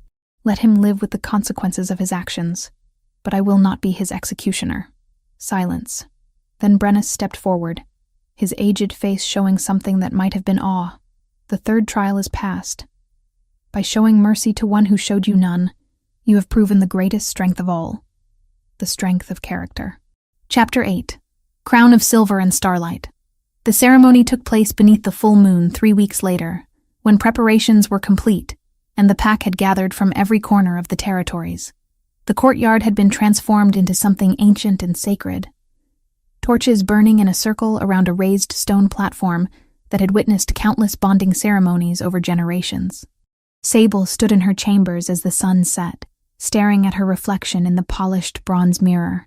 Let him live with the consequences of his actions, but I will not be his executioner." Silence. Then Brennus stepped forward, his aged face showing something that might have been awe. "The third trial is past. By showing mercy to one who showed you none, you have proven the greatest strength of all, the strength of character." Chapter 8. Crown of Silver and Starlight. The ceremony took place beneath the full moon 3 weeks later, when preparations were complete and the pack had gathered from every corner of the territories. The courtyard had been transformed into something ancient and sacred. Torches burning in a circle around a raised stone platform that had witnessed countless bonding ceremonies over generations. Sable stood in her chambers as the sun set, staring at her reflection in the polished bronze mirror.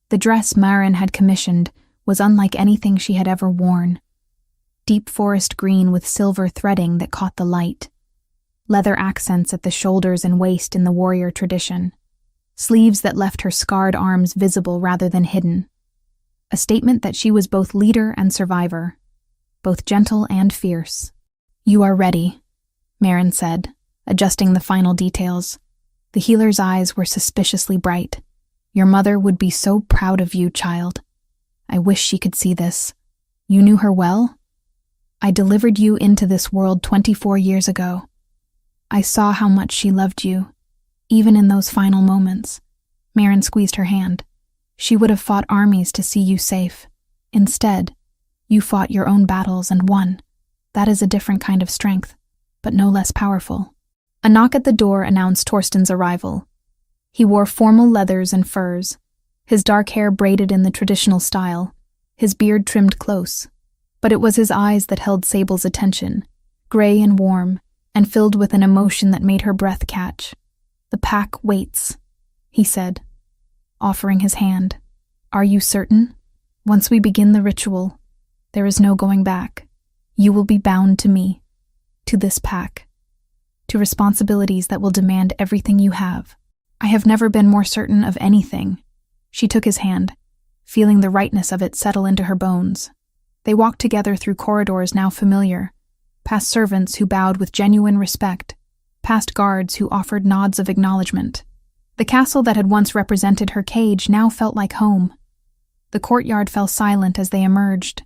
The dress Maren had commissioned was unlike anything she had ever worn. Deep forest green with silver threading that caught the light. Leather accents at the shoulders and waist in the warrior tradition. Sleeves that left her scarred arms visible rather than hidden. A statement that she was both leader and survivor, both gentle and fierce. "You are ready," Maren said, adjusting the final details. The healer's eyes were suspiciously bright. "Your mother would be so proud of you, child. I wish she could see this. You knew her well? I delivered you into this world 24 years ago. I saw how much she loved you, even in those final moments." Maren squeezed her hand. "She would have fought armies to see you safe. Instead, you fought your own battles and won. That is a different kind of strength, but no less powerful." A knock at the door announced Torsten's arrival. He wore formal leathers and furs, his dark hair braided in the traditional style, his beard trimmed close. But it was his eyes that held Sable's attention, gray and warm, and filled with an emotion that made her breath catch. "The pack waits," he said, offering his hand. "Are you certain? Once we begin the ritual, there is no going back. You will be bound to me, to this pack, to responsibilities that will demand everything you have." "I have never been more certain of anything." She took his hand, feeling the rightness of it settle into her bones. They walked together through corridors now familiar, past servants who bowed with genuine respect, past guards who offered nods of acknowledgement. The castle that had once represented her cage now felt like home. The courtyard fell silent as they emerged.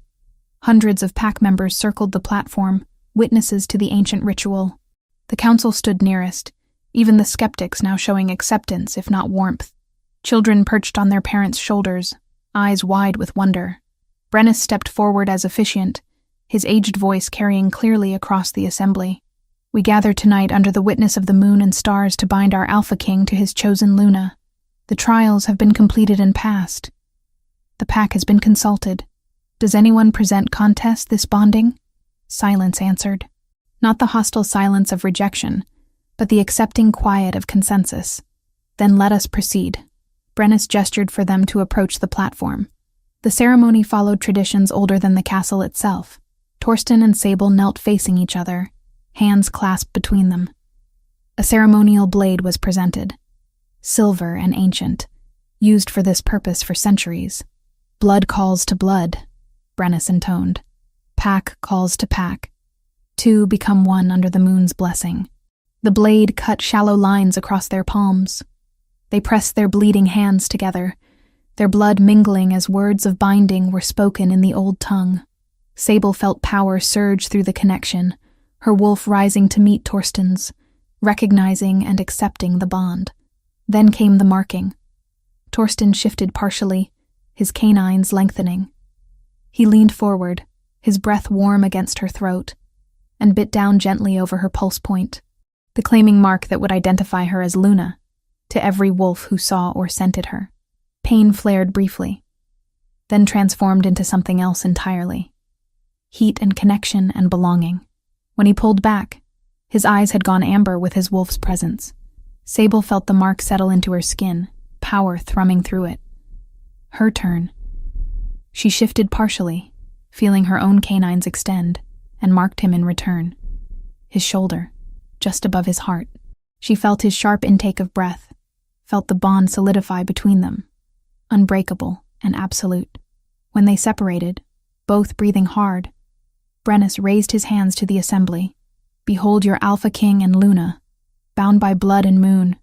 Hundreds of pack members circled the platform, witnesses to the ancient ritual. The council stood nearest, even the skeptics now showing acceptance if not warmth. Children perched on their parents' shoulders, eyes wide with wonder. Brennus stepped forward as officiant, his aged voice carrying clearly across the assembly. "We gather tonight under the witness of the moon and stars to bind our Alpha King to his chosen Luna. The trials have been completed and passed. The pack has been consulted. Does anyone present contest this bonding?" Silence answered. Not the hostile silence of rejection, but the accepting quiet of consensus. "Then let us proceed." Brennus gestured for them to approach the platform. The ceremony followed traditions older than the castle itself. Torsten and Sable knelt facing each other, hands clasped between them. A ceremonial blade was presented, silver and ancient, used for this purpose for centuries. Blood calls to blood, Brennus intoned. Pack calls to pack. Two become one under the moon's blessing. The blade cut shallow lines across their palms. They pressed their bleeding hands together, their blood mingling as words of binding were spoken in the old tongue. Sable felt power surge through the connection, her wolf rising to meet Torsten's, recognizing and accepting the bond. Then came the marking. Torsten shifted partially, his canines lengthening. He leaned forward, his breath warm against her throat, and bit down gently over her pulse point, the claiming mark that would identify her as Luna, to every wolf who saw or scented her. Pain flared briefly, then transformed into something else entirely. Heat and connection and belonging. When he pulled back, his eyes had gone amber with his wolf's presence. Sable felt the mark settle into her skin, power thrumming through it. Her turn. She shifted partially, feeling her own canines extend, and marked him in return. His shoulder, just above his heart. She felt his sharp intake of breath, felt the bond solidify between them, unbreakable and absolute. When they separated, both breathing hard, Brennus raised his hands to the assembly. Behold your Alpha King and Luna, bound by blood and moon.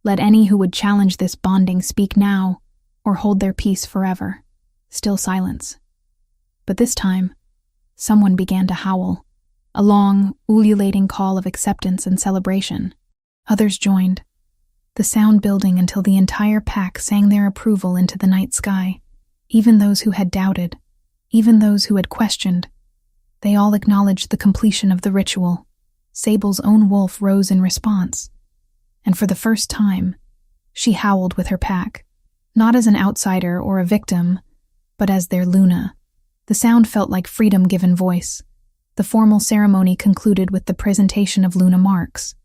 Let any who would challenge this bonding speak now, or hold their peace forever. Still silence. But this time, someone began to howl, a long, ululating call of acceptance and celebration. Others joined, the sound building until the entire pack sang their approval into the night sky. Even those who had doubted, even those who had questioned, they all acknowledged the completion of the ritual. Sable's own wolf rose in response, and for the first time, she howled with her pack, not as an outsider or a victim, but as their Luna. The sound felt like freedom given voice. The formal ceremony concluded with the presentation of Luna marks.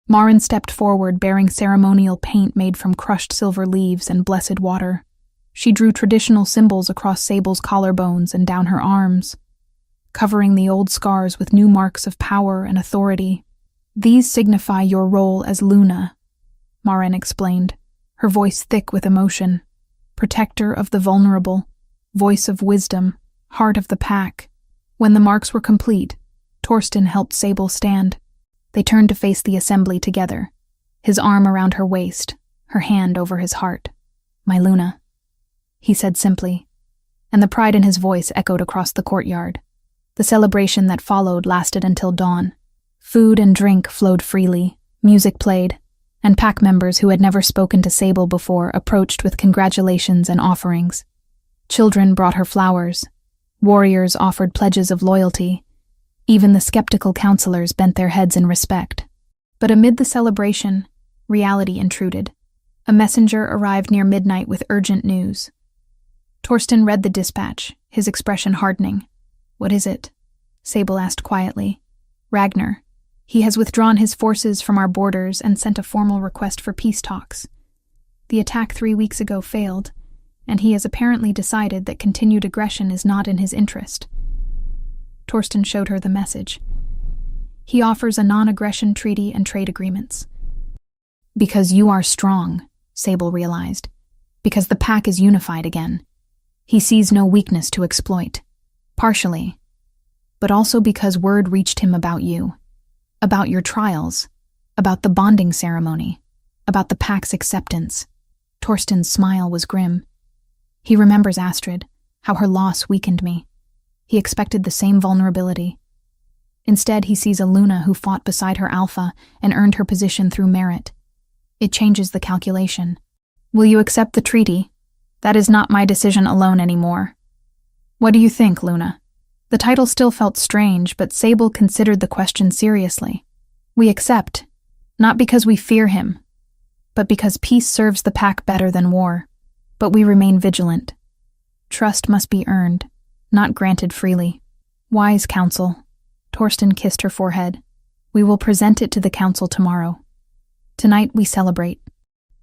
Marin stepped forward bearing ceremonial paint made from crushed silver leaves and blessed water. She drew traditional symbols across Sable's collarbones and down her arms, covering the old scars with new marks of power and authority. These signify your role as Luna, Marin explained, her voice thick with emotion. Protector of the vulnerable, voice of wisdom, heart of the pack. When the marks were complete, Torsten helped Sable stand. They turned to face the assembly together, his arm around her waist, her hand over his heart. My Luna, he said simply, and the pride in his voice echoed across the courtyard. The celebration that followed lasted until dawn. Food and drink flowed freely, music played, and pack members who had never spoken to Sable before approached with congratulations and offerings. Children brought her flowers. Warriors offered pledges of loyalty. Even the skeptical counselors bent their heads in respect. But amid the celebration, reality intruded. A messenger arrived near midnight with urgent news. Torsten read the dispatch, his expression hardening. What is it? Sable asked quietly. Ragnar. He has withdrawn his forces from our borders and sent a formal request for peace talks. The attack 3 weeks ago failed, and he has apparently decided that continued aggression is not in his interest. Torsten showed her the message. He offers a non-aggression treaty and trade agreements. Because you are strong, Sable realized. Because the pack is unified again. He sees no weakness to exploit. Partially. But also because word reached him about you. About your trials. About the bonding ceremony. About the pack's acceptance. Torsten's smile was grim. He remembers Astrid, how her loss weakened me. He expected the same vulnerability. Instead, he sees a Luna who fought beside her Alpha and earned her position through merit. It changes the calculation. Will you accept the treaty? That is not my decision alone anymore. What do you think, Luna? The title still felt strange, but Sable considered the question seriously. We accept, not because we fear him, but because peace serves the pack better than war. But we remain vigilant. Trust must be earned, not granted freely. Wise counsel. Torsten kissed her forehead. We will present it to the council tomorrow. Tonight we celebrate.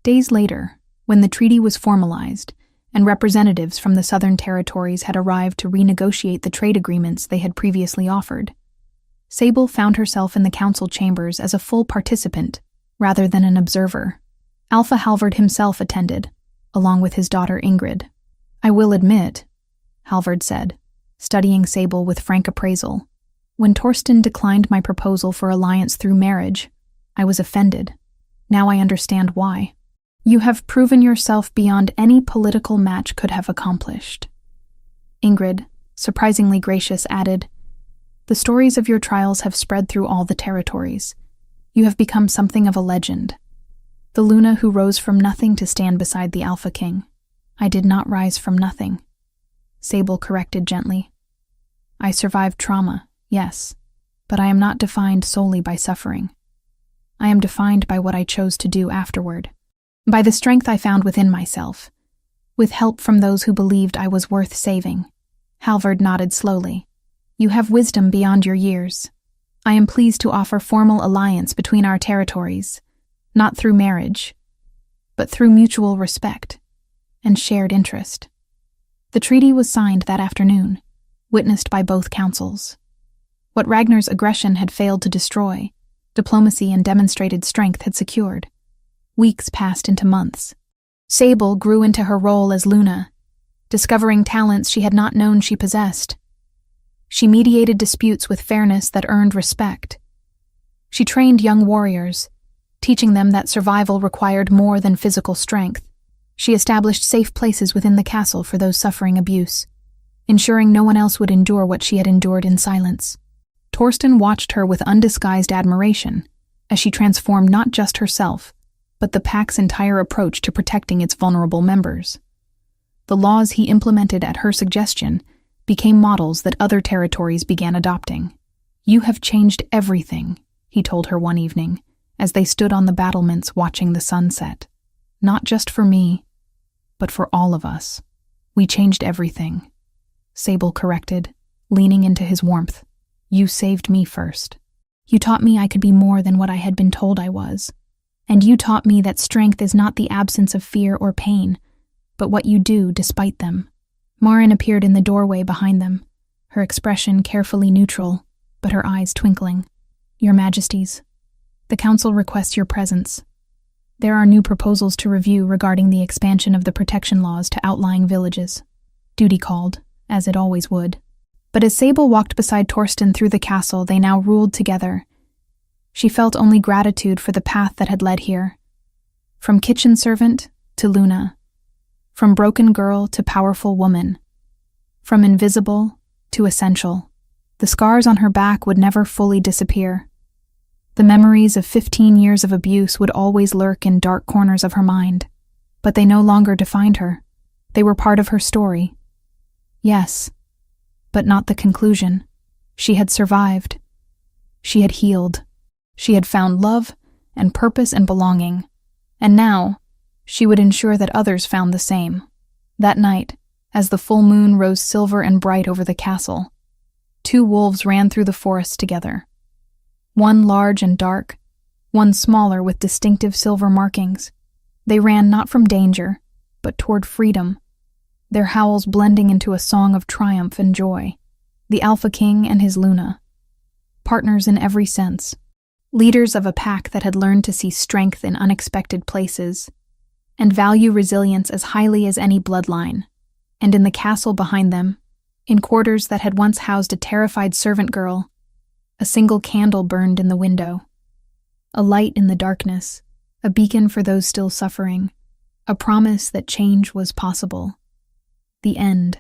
Days later, when the treaty was formalized, and representatives from the southern territories had arrived to renegotiate the trade agreements they had previously offered. Sable found herself in the council chambers as a full participant rather than an observer. Alpha Halvard himself attended, along with his daughter Ingrid. "I will admit," Halvard said, studying Sable with frank appraisal, "when Torsten declined my proposal for alliance through marriage, I was offended. Now I understand why. You have proven yourself beyond any political match could have accomplished." Ingrid, surprisingly gracious, added, "The stories of your trials have spread through all the territories. You have become something of a legend. The Luna who rose from nothing to stand beside the Alpha King. I did not rise from nothing," Sable corrected gently. "I survived trauma, yes, but I am not defined solely by suffering. I am defined by what I chose to do afterward, by the strength I found within myself, with help from those who believed I was worth saving." Halvard nodded slowly. "You have wisdom beyond your years. I am pleased to offer formal alliance between our territories, not through marriage, but through mutual respect and shared interest." The treaty was signed that afternoon, witnessed by both councils. What Ragnar's aggression had failed to destroy, diplomacy and demonstrated strength had secured. Weeks passed into months. Sable grew into her role as Luna, discovering talents she had not known she possessed. She mediated disputes with fairness that earned respect. She trained young warriors, teaching them that survival required more than physical strength. She established safe places within the castle for those suffering abuse, ensuring no one else would endure what she had endured in silence. Torsten watched her with undisguised admiration as she transformed not just herself, but the pack's entire approach to protecting its vulnerable members. The laws he implemented at her suggestion became models that other territories began adopting. "You have changed everything," he told her one evening, as they stood on the battlements watching the sunset. "Not just for me, but for all of us. We changed everything," Sable corrected, leaning into his warmth. "You saved me first. You taught me I could be more than what I had been told I was. And you taught me that strength is not the absence of fear or pain, but what you do despite them." Marin appeared in the doorway behind them, her expression carefully neutral, but her eyes twinkling. "Your Majesties, the Council requests your presence. There are new proposals to review regarding the expansion of the protection laws to outlying villages." Duty called, as it always would. But as Sable walked beside Torsten through the castle they now ruled together, she felt only gratitude for the path that had led here. From kitchen servant to Luna, from broken girl to powerful woman, from invisible to essential. The scars on her back would never fully disappear. The memories of 15 years of abuse would always lurk in dark corners of her mind, but they no longer defined her. They were part of her story. Yes, but not the conclusion. She had survived. She had healed. She had found love and purpose and belonging. And now, she would ensure that others found the same. That night, as the full moon rose silver and bright over the castle, 2 wolves ran through the forest together. One large and dark, one smaller with distinctive silver markings. They ran not from danger, but toward freedom, their howls blending into a song of triumph and joy. The Alpha King and his Luna, partners in every sense, leaders of a pack that had learned to see strength in unexpected places and value resilience as highly as any bloodline. And in the castle behind them, in quarters that had once housed a terrified servant girl, a single candle burned in the window. A light in the darkness, a beacon for those still suffering, a promise that change was possible. The end.